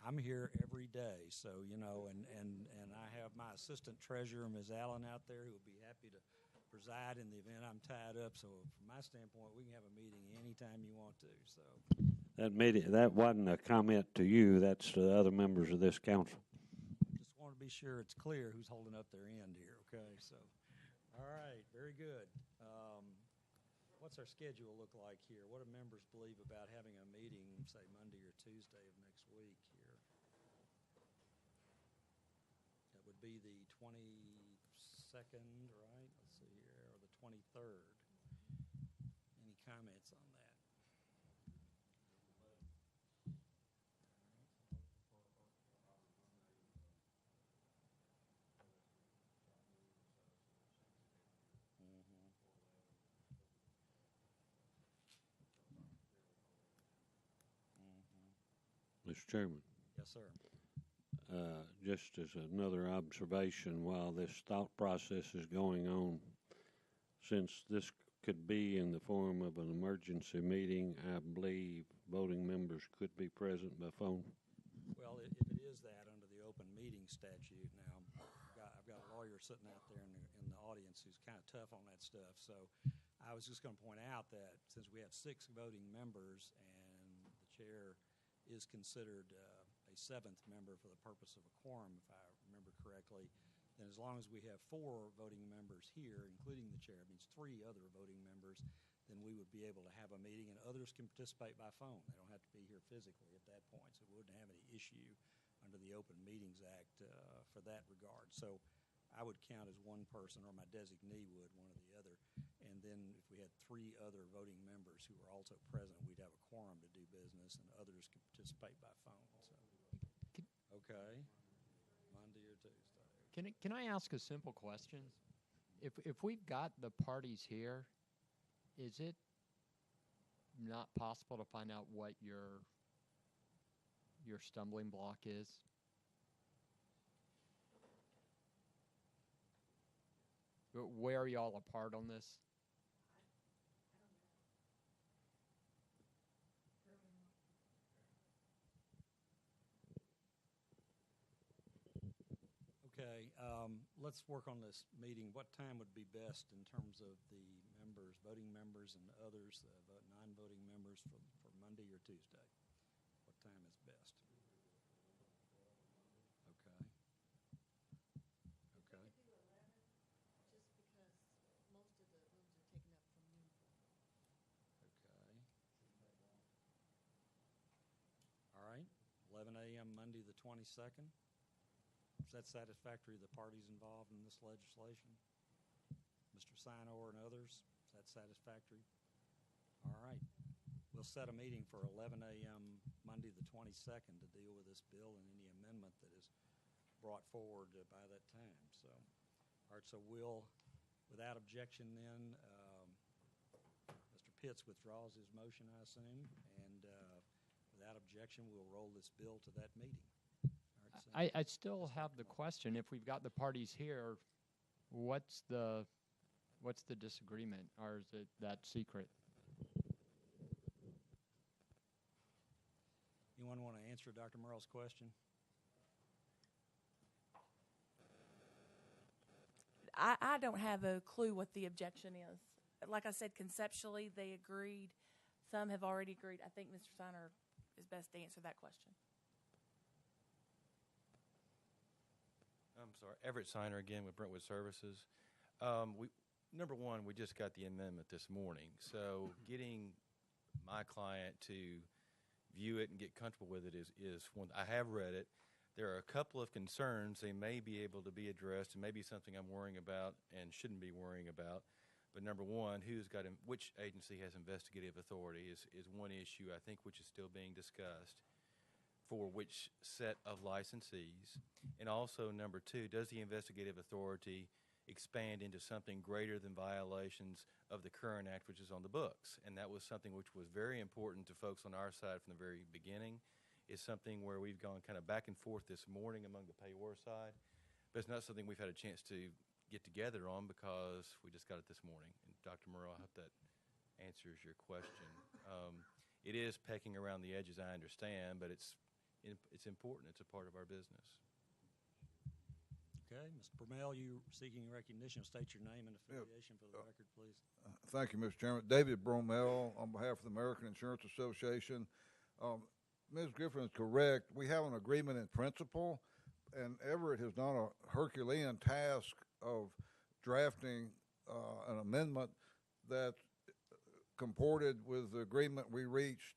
I'm here every day, so, and I have my assistant treasurer, Ms. Allen, out there who will be happy to preside in the event I'm tied up. So from my standpoint, we can have a meeting anytime you want to. So that wasn't a comment to you. That's to the other members of this council. Just want to be sure it's clear who's holding up their end here. Okay, so all right, very good. What's our schedule look like here? What do members believe about having a meeting, say Monday or Tuesday of next week here? That would be the 22nd, right? Let's see here, or the 23rd. Any comments on that? Mr. Chairman. Yes, sir. Just as another observation, while this thought process is going on, since this could be in the form of an emergency meeting, I believe voting members could be present by phone. Well, if it is that under the open meeting statute, now I've got a lawyer sitting out there in the audience who's kind of tough on that stuff. So I was just going to point out that since we have 6 voting members and the chair is considered a seventh member for the purpose of a quorum, if I remember correctly, then as long as we have 4 voting members here, including the chair, means 3 other voting members, then we would be able to have a meeting, and others can participate by phone. They don't have to be here physically at that point, so we wouldn't have any issue under the Open Meetings Act for that regard. So I would count as one person, or my designee would, one or the other. And then if we had 3 other voting members who were also present, we'd have a quorum to do business, and others could participate by phone. So, okay, Monday or Tuesday. Can I ask a simple question? If we've got the parties here, is it not possible to find out what your stumbling block is? Where are y'all apart on this? Okay, let's work on this meeting. What time would be best in terms of the members, voting members, and others, non-voting members for Monday or Tuesday? What time is best? Okay. Okay. Okay. All right, 11 a.m. Monday the 22nd. Is that satisfactory to the parties involved in this legislation? Mr. Sinor and others, is that satisfactory? All right. We'll set a meeting for 11 a.m. Monday the 22nd to deal with this bill and any amendment that is brought forward by that time. So, all right, so we'll, without objection then, Mr. Pitts withdraws his motion, I assume, and without objection, we'll roll this bill to that meeting. I still have the question, if we've got the parties here, what's the disagreement, or is it that secret? Anyone want to answer Dr. Merle's question? I don't have a clue what the objection is. Like I said, conceptually, they agreed. Some have already agreed. I think Mr. Sinor is best to answer that question. I'm sorry, Everett Sinor again with Brentwood Services. Number one, we just got the amendment this morning, so getting my client to view it and get comfortable with it is one. I have read it. There are a couple of concerns they may be able to be addressed, and maybe something I'm worrying about and shouldn't be worrying about. But number one, which agency has investigative authority is one issue, I think, which is still being discussed, for which set of licensees. And also, number two, does the investigative authority expand into something greater than violations of the current act, which is on the books? And that was something which was very important to folks on our side from the very beginning. It's something where we've gone kind of back and forth this morning among the payor side, but it's not something we've had a chance to get together on because we just got it this morning. And Dr. Merle, I hope that answers your question. It is pecking around the edges, I understand, but it's important. It's a part of our business. Okay, Mr. Bromell, you seeking recognition. State your name and affiliation for the record, please. Thank you, Mr. Chairman. David Bromell on behalf of the American Insurance Association. Ms. Griffin is correct. We have an agreement in principle, and Everett has done a Herculean task of drafting an amendment that comported with the agreement we reached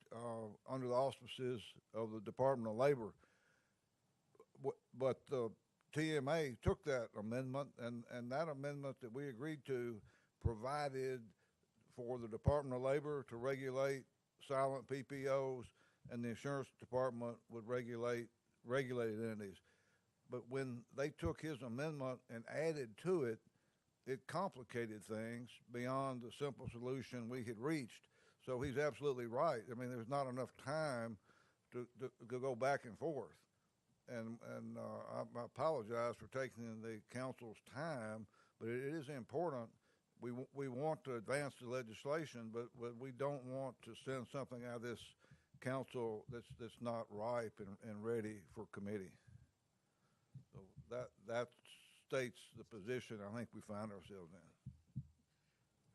under the auspices of the Department of Labor. But the TMA took that amendment, and that amendment that we agreed to provided for the Department of Labor to regulate silent PPOs, and the insurance department would regulate regulated entities. But when they took his amendment and added to it, it complicated things beyond the simple solution we had reached. So he's absolutely right. I mean, there's not enough time to go back and forth. And I apologize for taking the council's time, but it is important. We want to advance the legislation, but we don't want to send something out of this council that's not ripe and ready for committee. So that states the position I think we find ourselves in.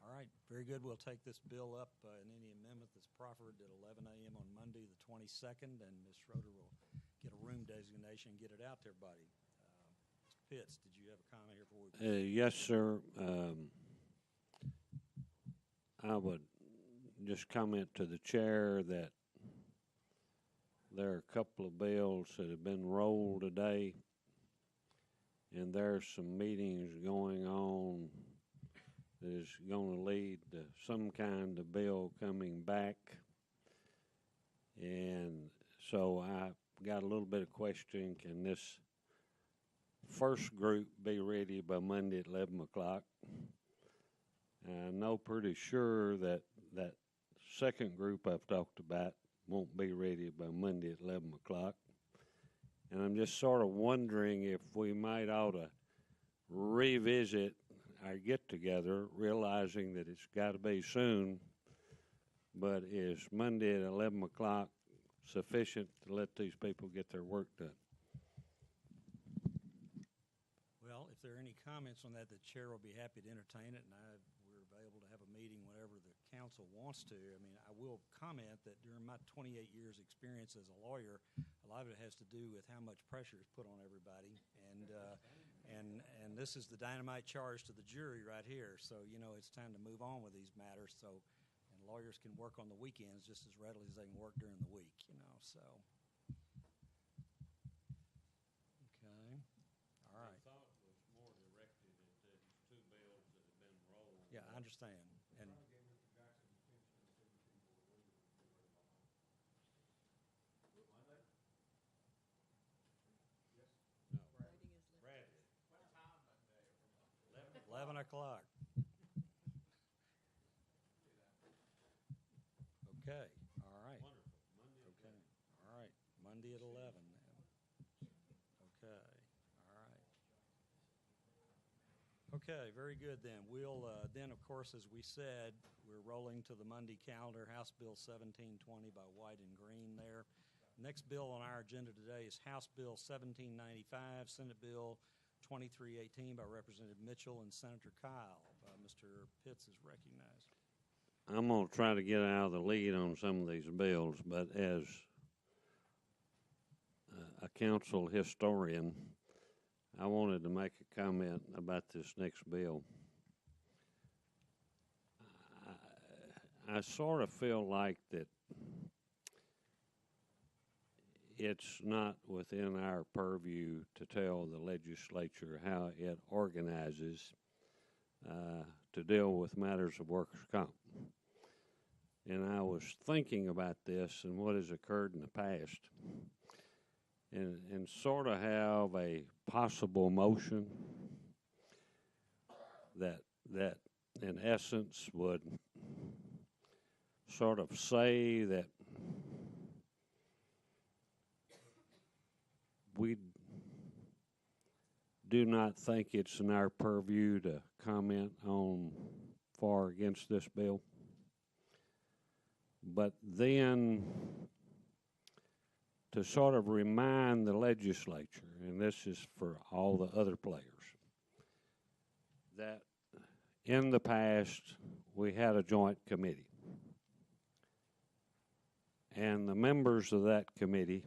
All right, very good. We'll take this bill up and any amendment that's proffered at 11 a.m. on Monday, the 22nd, and Ms. Schroeder will get a room designation and get it out to everybody. Mr. Pitts, did you have a comment here before we? Yes, sir. I would just comment to the chair that there are a couple of bills that have been rolled today, and there's some meetings going on that is going to lead to some kind of bill coming back. And so I got a little bit of question, can this first group be ready by Monday at 11 o'clock? I know pretty sure that that second group I've talked about won't be ready by Monday at 11 o'clock. And I'm just sort of wondering if we might ought to revisit our get-together, realizing that it's got to be soon, but is Monday at 11 o'clock sufficient to let these people get their work done? Well, if there are any comments on that, the chair will be happy to entertain it, and we're available to have a meeting whenever the council wants to. I mean, I will comment that during my 28 years experience as a lawyer, a lot of it has to do with how much pressure is put on everybody, and this is the dynamite charge to the jury right here. So, you know, it's time to move on with these matters. So, and lawyers can work on the weekends just as readily as they can work during the week, you know, so. Okay. All right. I thought it was more directed at these two bills that have been rolled. Yeah, I understand. And Bradley. 11 o'clock. Okay, all right. Wonderful. Monday at Okay, all right. Monday at 11 then. Okay, all right. Okay, very good then. We'll, then, of course, as we said, we're rolling to the Monday calendar, House Bill 1720 by White and Green there. Next bill on our agenda today is House Bill 1795, Senate Bill 2318 by Representative Mitchell and Senator Kyle. Mr. Pitts is recognized. I'm going to try to get out of the lead on some of these bills, but as a council historian, I wanted to make a comment about this next bill. I sort of feel like that it's not within our purview to tell the legislature how it organizes to deal with matters of workers' comp. And I was thinking about this and what has occurred in the past, and sort of have a possible motion that in essence would sort of say that we do not think it's in our purview to comment on for or against this bill. But then to sort of remind the legislature, and this is for all the other players, that in the past we had a joint committee. And the members of that committee,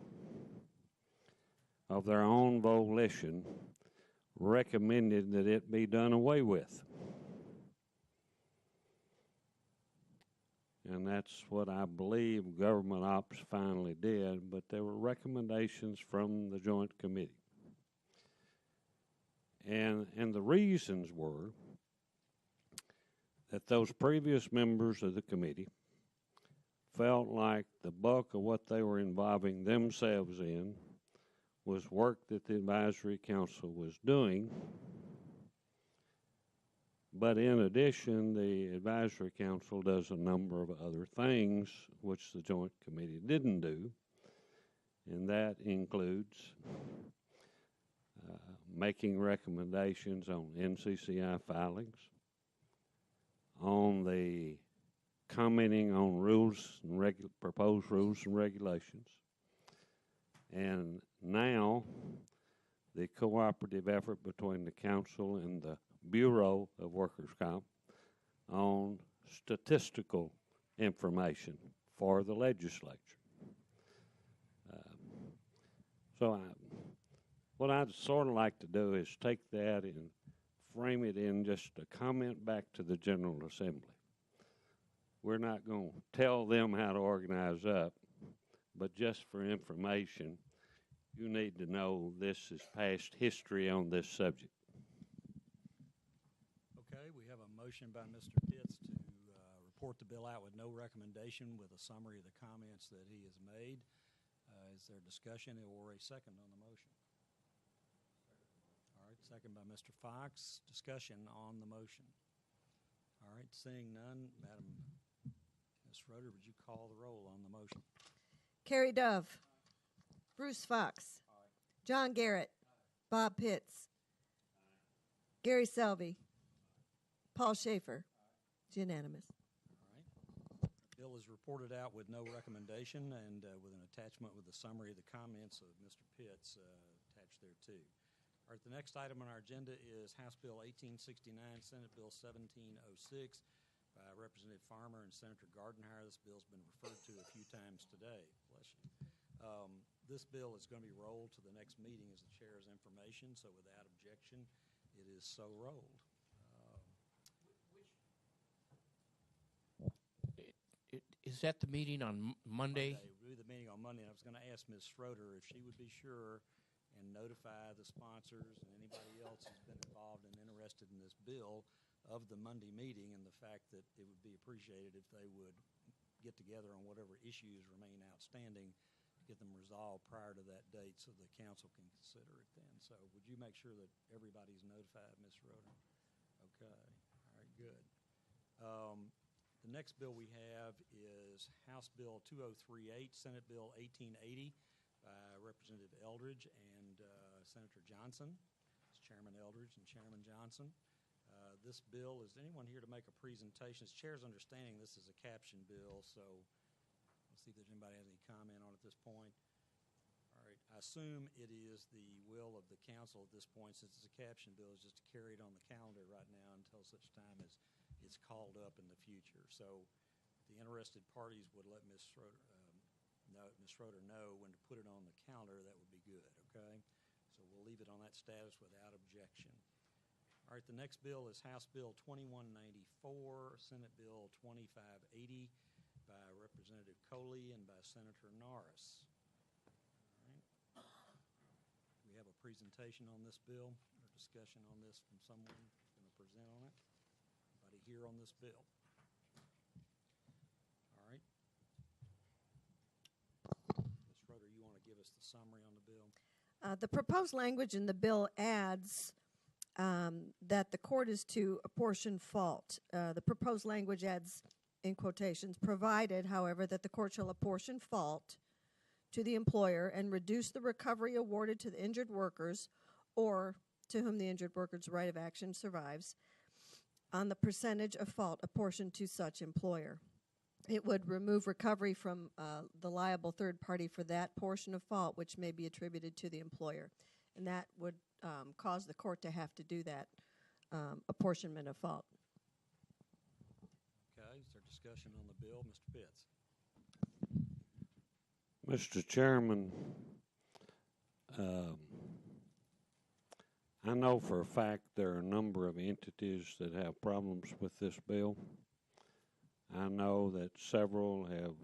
of their own volition, recommended that it be done away with. And that's what I believe Government Ops finally did, but there were recommendations from the Joint Committee. And the reasons were that those previous members of the committee felt like the bulk of what they were involving themselves in was work that the Advisory Council was doing. But in addition, the Advisory Council does a number of other things which the Joint Committee didn't do, and that includes making recommendations on NCCI filings, on the commenting on rules and proposed rules and regulations, and now the cooperative effort between the council and the Bureau of Workers' Comp on statistical information for the legislature. What I'd sort of like to do is take that and frame it in just a comment back to the General Assembly. We're not going to tell them how to organize up, but just for information, you need to know this is past history on this subject. Okay, we have a motion by Mr. Pitts to report the bill out with no recommendation with a summary of the comments that he has made. Is there discussion or a second on the motion? All right, second by Mr. Fox. Discussion on the motion. All right, seeing none, Madam Ms. Schroeder, would you call the roll on the motion? Carrie Dove. Bruce Fox. John Garrett. Bob Pitts. Gary Selvey. Paul Schaefer. It's unanimous. Bill is reported out with no recommendation and with an attachment with a summary of the comments of Mr. Pitts attached there too. All right, the next item on our agenda is House Bill 1869, Senate Bill 1706 by Representative Farmer and Senator Gardenhire. This bill's been referred to a few times today. Bless you. This bill is going to be rolled to the next meeting as the chair's information, so without objection, it is so rolled. Is that the meeting on Monday? We'll do the meeting on Monday, and I was going to ask Ms. Schroeder if she would be sure and notify the sponsors and anybody else who's been involved and interested in this bill of the Monday meeting and the fact that it would be appreciated if they would get together on whatever issues remain outstanding, get them resolved prior to that date so the council can consider it then. So would you make sure that everybody's notified, Ms. Schroeder? Okay. All right, good. The next bill we have is House Bill 2038, Senate Bill 1880 by Representative Eldridge and Senator Johnson. It's Chairman Eldridge and Chairman Johnson. This bill, is anyone here to make a presentation? As chair's understanding, this is a caption bill, so let's see if there's anybody has any comment on it at this point. All right, I assume it is the will of the council at this point, since it's a caption bill, is just to carry it on the calendar right now until such time as it's called up in the future. So if the interested parties would let Ms. Schroeder know when to put it on the calendar, that would be good, okay? So we'll leave it on that status without objection. All right, the next bill is House Bill 2194, Senate Bill 2580 by Representative Coley and by Senator Norris. All right. Do we have a presentation on this bill or discussion on this from someone going to present on it? Anybody here on this bill? All right. Ms. Schroeder, you want to give us the summary on the bill? The proposed language in the bill adds that the court is to apportion fault. The proposed language adds, in quotations, provided, however, that the court shall apportion fault to the employer and reduce the recovery awarded to the injured workers or to whom the injured worker's right of action survives on the percentage of fault apportioned to such employer. It would remove recovery from the liable third party for that portion of fault which may be attributed to the employer. And that would cause the court to have to do that apportionment of fault. Okay, is there discussion on the bill? Mr. Pitts. Mr. Chairman, I know for a fact there are a number of entities that have problems with this bill. I know that several have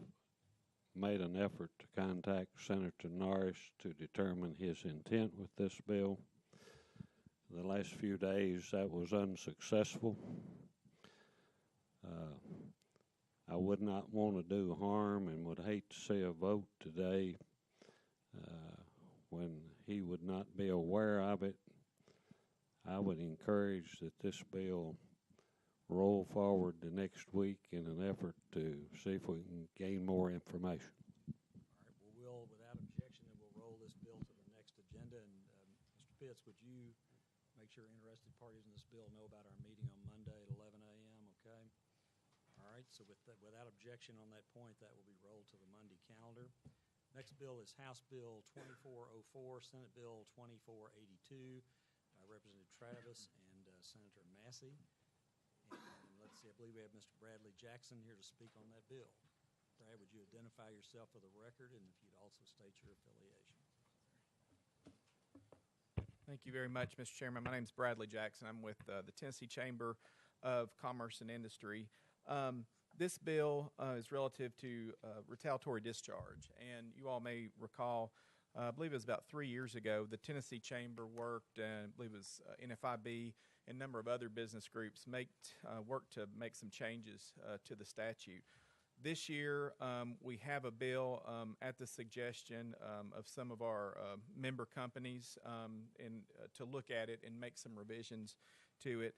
made an effort to contact Senator Norris to determine his intent with this bill. The last few days that was unsuccessful. I would not want to do harm and would hate to see a vote today when he would not be aware of it. I would encourage that this bill roll forward the next week in an effort to see if we can gain more information. All right, well, without objection, we'll roll this bill to the next agenda. And Mr. Pitts, would you make sure interested parties in this bill know about our meeting on Monday at 11 a.m., okay? All right, so without objection on that point, that will be rolled to the Monday calendar. Next bill is House Bill 2404, Senate Bill 2482 by Representative Travis and Senator Massey. And let's let's see, I believe we have Mr. Bradley Jackson here to speak on that bill. Brad, would you identify yourself for the record, and if you'd also state your affiliation? Thank you very much, Mr. Chairman. My name is Bradley Jackson. I'm with the Tennessee Chamber of Commerce and Industry. This bill is relative to retaliatory discharge, and you all may recall, I believe it was about 3 years ago, the Tennessee Chamber worked, and I believe it was NFIB and a number of other business groups worked to make some changes to the statute. This year, we have a bill at the suggestion of some of our member companies to look at it and make some revisions to it.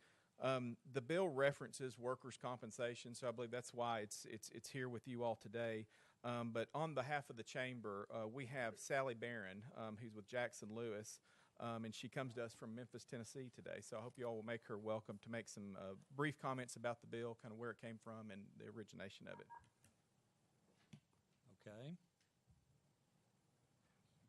The bill references workers' compensation, so I believe that's why it's here with you all today. But on behalf of the chamber, we have Sally Barron, who's with Jackson Lewis, and she comes to us from Memphis, Tennessee today. So I hope you all will make her welcome to make some brief comments about the bill, kind of where it came from and the origination of it. Okay.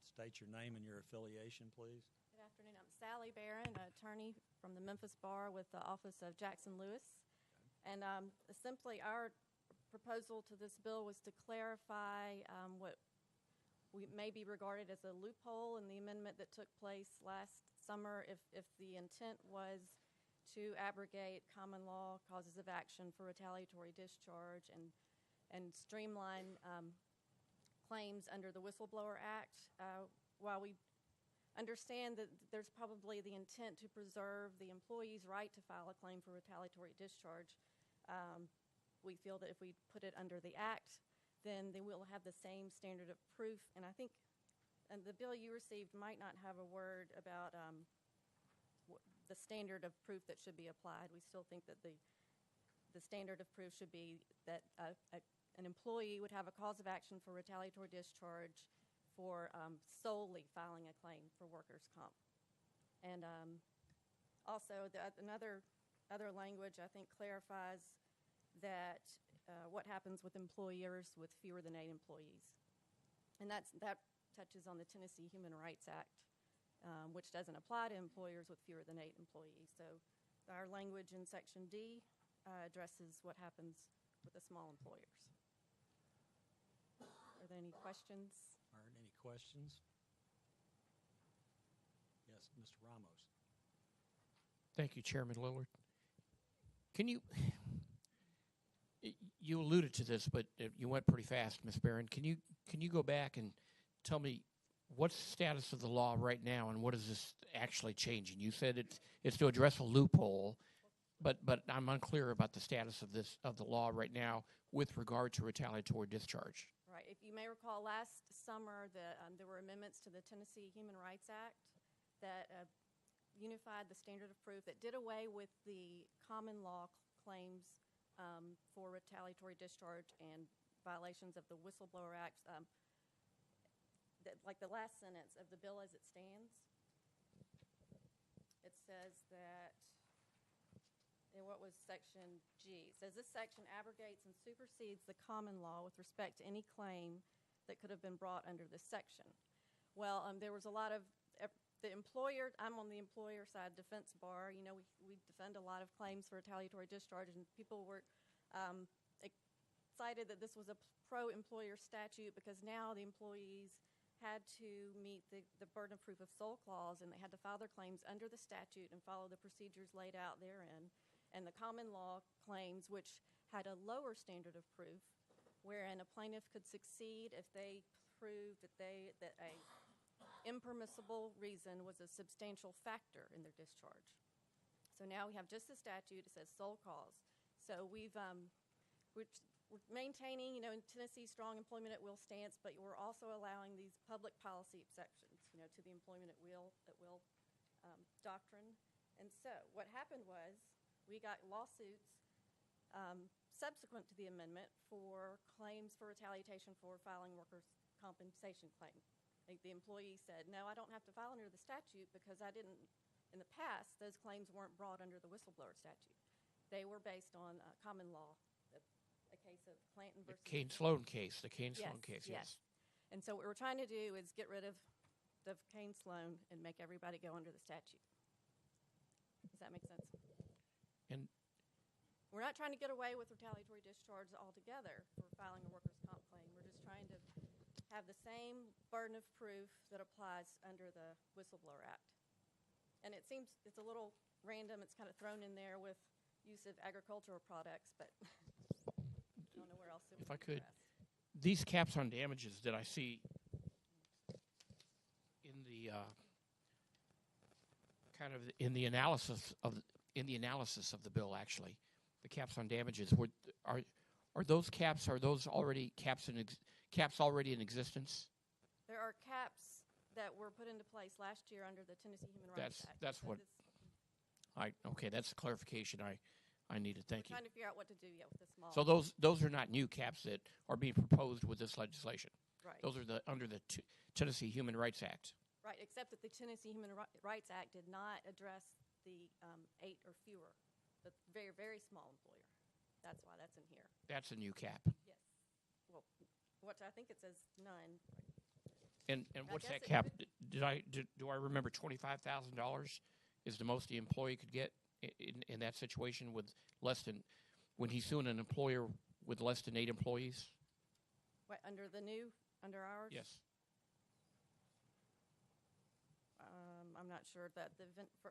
State your name and your affiliation, please. Good afternoon. I'm Sally Barron, an attorney from the Memphis Bar with the Office of Jackson Lewis. And simply our proposal to this bill was to clarify what may be regarded as a loophole in the amendment that took place last summer if the intent was to abrogate common law causes of action for retaliatory discharge and streamline claims under the Whistleblower Act. While we understand that there's probably the intent to preserve the employee's right to file a claim for retaliatory discharge, we feel that if we put it under the Act, then they will have the same standard of proof. And I think the bill you received might not have a word about the standard of proof that should be applied. We still think that the standard of proof should be that an employee would have a cause of action for retaliatory discharge for solely filing a claim for workers' comp. And also, another language I think clarifies that what happens with employers with fewer than 8 employees. And that touches on the Tennessee Human Rights Act, which doesn't apply to employers with fewer than 8 employees. So our language in Section D addresses what happens with the small employers. Are there any questions? All right, any questions? Yes, Mr. Ramos. Thank you, Chairman Lillard. Can you alluded to this, but you went pretty fast, Ms. Barron. Can you go back and tell me what's the status of the law right now, and what is this actually changing? You said it's to address a loophole, but I'm unclear about the status of the law right now with regard to retaliatory discharge. Right. If you may recall, last summer there were amendments to the Tennessee Human Rights Act that unified the standard of proof, that did away with the common law claims for retaliatory discharge and violations of the Whistleblower Act. Like the last sentence of the bill as it stands, it says that, what was Section G? It says this section abrogates and supersedes the common law with respect to any claim that could have been brought under this section. Well, there was a lot of the employer. I'm on the employer side defense bar. You know, we defend a lot of claims for retaliatory discharge, and people were excited that this was a pro-employer statute because now the employees had to meet the burden of proof of sole clause, and they had to file their claims under the statute and follow the procedures laid out therein. And the common law claims, which had a lower standard of proof, wherein a plaintiff could succeed if they proved that a impermissible reason was a substantial factor in their discharge. So now we have just the statute. It says sole cause. So we're maintaining, you know, in Tennessee, strong employment at will stance, but we're also allowing these public policy exceptions, you know, to the employment at will doctrine. And so what happened was we got lawsuits subsequent to the amendment for claims for retaliation for filing workers' compensation claim. The employee said, no, I don't have to file under the statute because I didn't, in the past, those claims weren't brought under the whistleblower statute. They were based on common law, a case of Clanton versus... The Kane-Sloan case, yes. And so what we're trying to do is get rid of the Kane-Sloan and make everybody go under the statute. Does that make sense? And we're not trying to get away with retaliatory discharge altogether for filing a workers' comp claim. We're just trying to have the same burden of proof that applies under the Whistleblower Act. And it seems it's a little random. It's kind of thrown in there with use of agricultural products, but I don't know where else it If would I could, address. these caps on damages that I see in the kind of in the analysis of the bill, actually, the caps on damages are those caps, are those already caps already in existence? There are caps that were put into place last year under the Tennessee Human Rights Act. That's So what okay, that's the clarification I needed. Thank you. trying to figure out what to do yet with the small. So those are not new caps that are being proposed with this legislation. Right. Those are under the Tennessee Human Rights Act. Right, except that the Tennessee Human Rights Act did not address the 8 or fewer, the very, very small employer. That's why that's in here. That's a new cap. Yes. Well, what I think it says none. And I what's guess that it cap? could- Do I remember $25,000 is the most the employee could get in that situation with less than when he's suing an employer with less than 8 employees? What, under ours? Yes. I'm not sure that the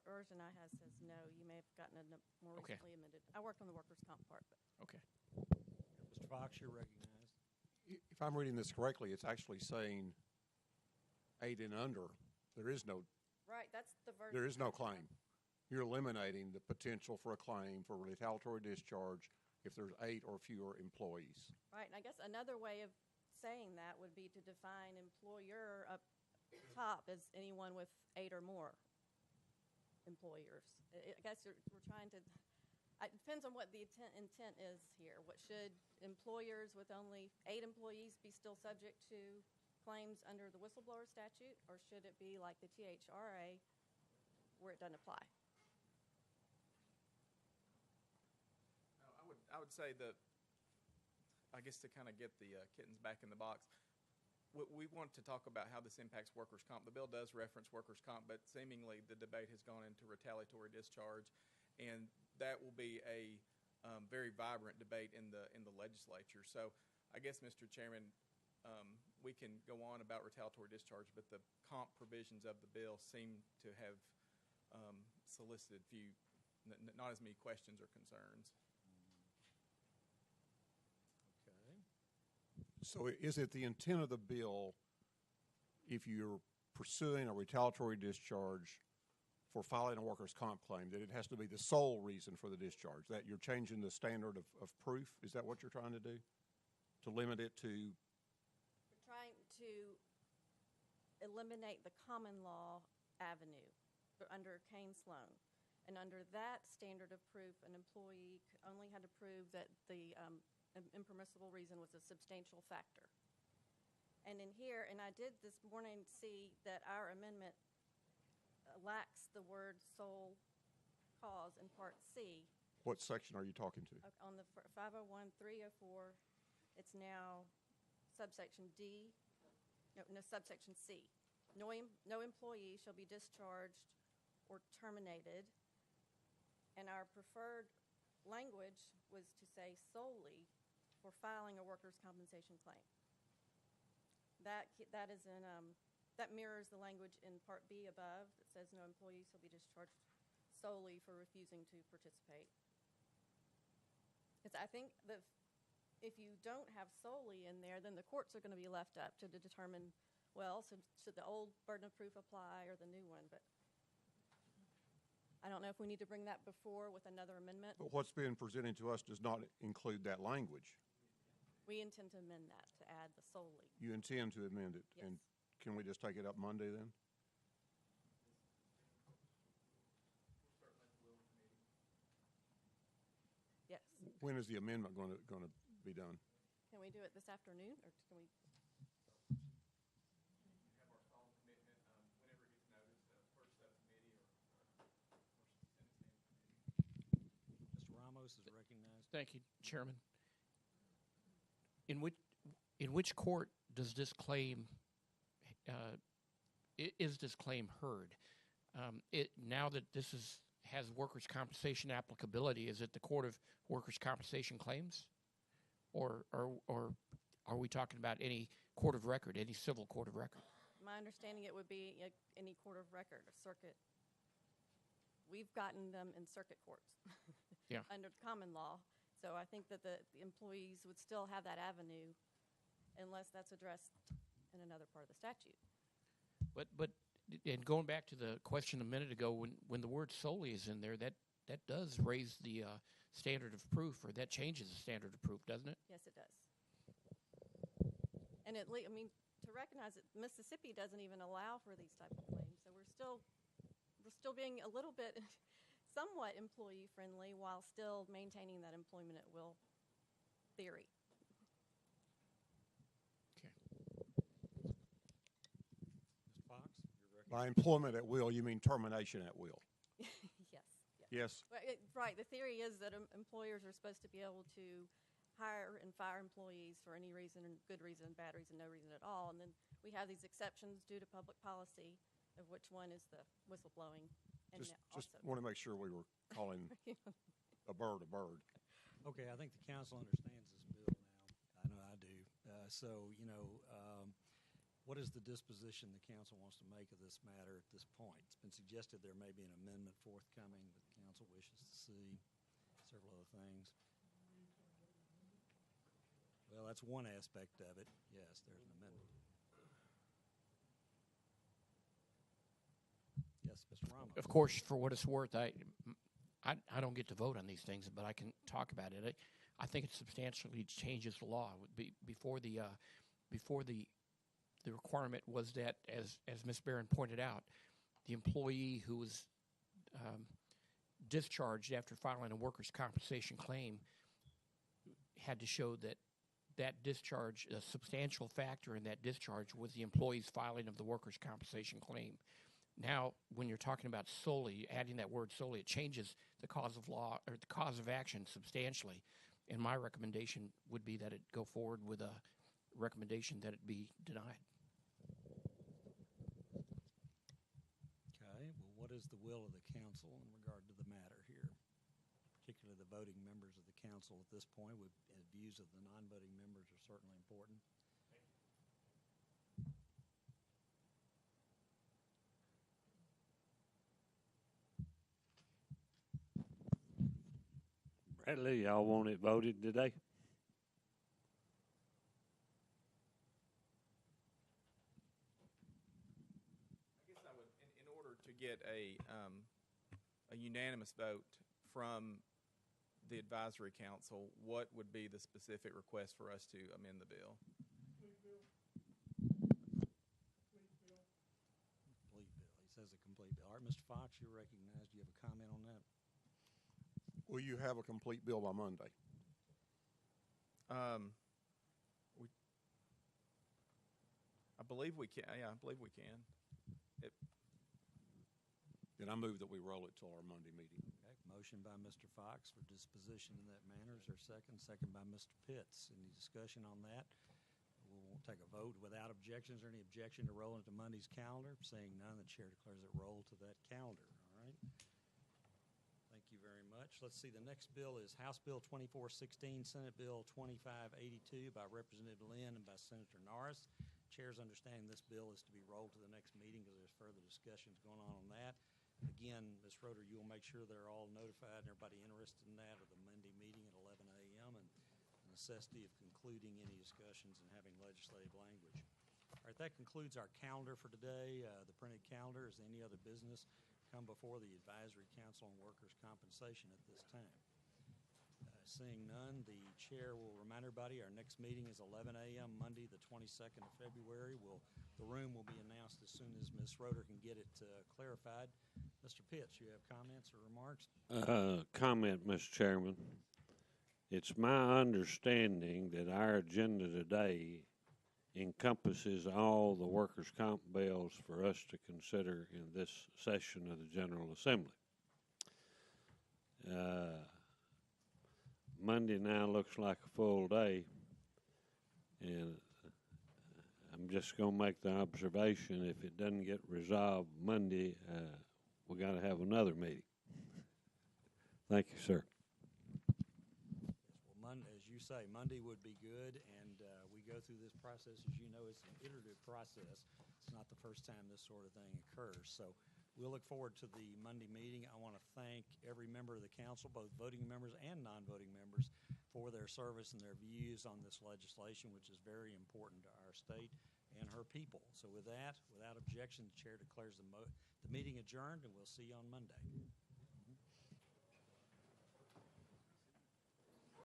version I have says no. You may have gotten a more Okay. recently amended. I worked on the workers' comp part, but. Okay. Mr. Fox, you're recognized. If I'm reading this correctly, it's actually saying 8 and under. There is no Right, that's the version. There is no I have. claim. You're eliminating the potential for a claim for retaliatory discharge if there's 8 or fewer employees. Right, and I guess another way of saying that would be to define employer up top as anyone with 8 or more employers. I guess we're trying to, it depends on what the intent is here. What should employers with only 8 employees be still subject to claims under the whistleblower statute, or should it be like the THRA where it doesn't apply? I would say that, I guess to kind of get the kittens back in the box, we want to talk about how this impacts workers' comp. The bill does reference workers' comp, but seemingly the debate has gone into retaliatory discharge, and that will be a very vibrant debate in the legislature. So I guess, Mr. Chairman, we can go on about retaliatory discharge, but the comp provisions of the bill seem to have solicited not as many questions or concerns. So is it the intent of the bill, if you're pursuing a retaliatory discharge for filing a workers' comp claim, that it has to be the sole reason for the discharge, that you're changing the standard of proof? Is that what you're trying to do? To limit it to? We're trying to eliminate the common law avenue under Kane-Sloan. And under that standard of proof, an employee only had to prove that the impermissible reason was a substantial factor. And in here, and I did this morning see that our amendment lacks the word sole cause in Part C. What section are you talking to? On the 501.304, it's now subsection D, no, subsection C. No employee shall be discharged or terminated. And our preferred language was to say solely for filing a workers' compensation claim. That is in that mirrors the language in Part B above that says no employee shall be discharged solely for refusing to participate. I think that if you don't have solely in there, then the courts are going to be left up to determine, well, should the old burden of proof apply or the new one? But I don't know if we need to bring that before with another amendment. But what's being presented to us does not include that language. We intend to amend that to add the solely. You intend to amend it? Yes. And can we just take it up Monday then? Yes. When is the amendment going to be done? Can we do it this afternoon, or can we? Mr. Ramos is recognized. Thank you, Chairman. In which court does this claim is this claim heard? Now that this has workers' compensation applicability? Is it the Court of Workers' Compensation Claims? Or are we talking about any court of record, any civil court of record? My understanding, it would be any court of record, a circuit. We've gotten them in circuit courts Yeah. under common law. So I think that the employees would still have that avenue unless that's addressed in another part of the statute. But and going back to the question a minute ago, when the word solely is in there, that does raise the standard of proof, or that changes the standard of proof, doesn't it? Yes, it does. And I mean, to recognize that Mississippi doesn't even allow for these type of claims, so we're still being a little bit somewhat employee friendly while still maintaining that employment at will theory. Mr. Fox, your By employment at will, you mean termination at will? Yes. Yes. Right. The theory is that employers are supposed to be able to hire and fire employees for any reason, good reason, bad reason, no reason at all. And then we have these exceptions due to public policy, of which one is the whistleblowing. And Just want to make sure we were calling a bird a bird. Okay, I think the council understands this bill now. I know I do. What is the disposition the council wants to make of this matter at this point? It's been suggested there may be an amendment forthcoming that the council wishes to see, several other things. Well, that's one aspect of it. Yes, there's an amendment. Yes, Mr. Ramos. Of course, for what it's worth, I don't get to vote on these things, but I can talk about it. I think it substantially changes the law. Before the requirement was that, as Ms. Barron pointed out, the employee who was discharged after filing a workers' compensation claim had to show that discharge, a substantial factor in that discharge was the employee's filing of the workers' compensation claim. Now, when you're talking about solely, adding that word solely, it changes the cause of law or the cause of action substantially. And my recommendation would be that it go forward with a recommendation that it be denied. Okay, well, what is the will of the council in regard to the matter here? Particularly the voting members of the council at this point, views of the non-voting members are certainly important. Bradley, y'all want it voted today? I guess I would, in order to get a unanimous vote from the advisory council, what would be the specific request for us to amend the bill? Complete bill. He says a complete bill. All right, Mr. Fox, you're recognized. Do you have a comment on that? Will you have a complete bill by Monday? I believe we can. Yeah, I believe we can. Then I move that we roll it till our Monday meeting. Okay, motion by Mr. Fox for disposition in that manner. Is there a second? Second by Mr. Pitts. Any discussion on that? We'll take a vote without objections or any objection to rolling it to Monday's calendar. Seeing none, the chair declares it rolled to that calendar. All right. Thank you very much. Let's see. The next bill is House Bill 2416, Senate Bill 2582 by Representative Lynn and by Senator Norris. Chair's understanding this bill is to be rolled to the next meeting because there's further discussions going on that. Again, Ms. Schroeder, you will make sure they're all notified and everybody interested in that of the Monday meeting at 11 a.m. and the necessity of concluding any discussions and having legislative language. All right, that concludes our calendar for today. The printed calendar. Is there any other business come before the Advisory Council on Workers' Compensation at this time? Seeing none, the chair will remind everybody our next meeting is 11 a.m. Monday, the 22nd of February. The room will be announced as soon as Ms. Schroeder can get it clarified. Mr. Pitts, you have comments or remarks? Comment, Mr. Chairman. It's my understanding that our agenda today encompasses all the workers' comp bills for us to consider in this session of the General Assembly. Monday now looks like a full day, and I'm just going to make the observation, if it doesn't get resolved Monday, we got to have another meeting. Thank you, sir. Well, as you say, Monday would be good, and we go through this process. As you know, it's an iterative process. It's not the first time this sort of thing occurs. So we'll look forward to the Monday meeting. I want to thank every member of the council, both voting members and non-voting members, for their service and their views on this legislation, which is very important to our state and her people. So with that, without objection, the chair declares the meeting adjourned, and we'll see you on Monday.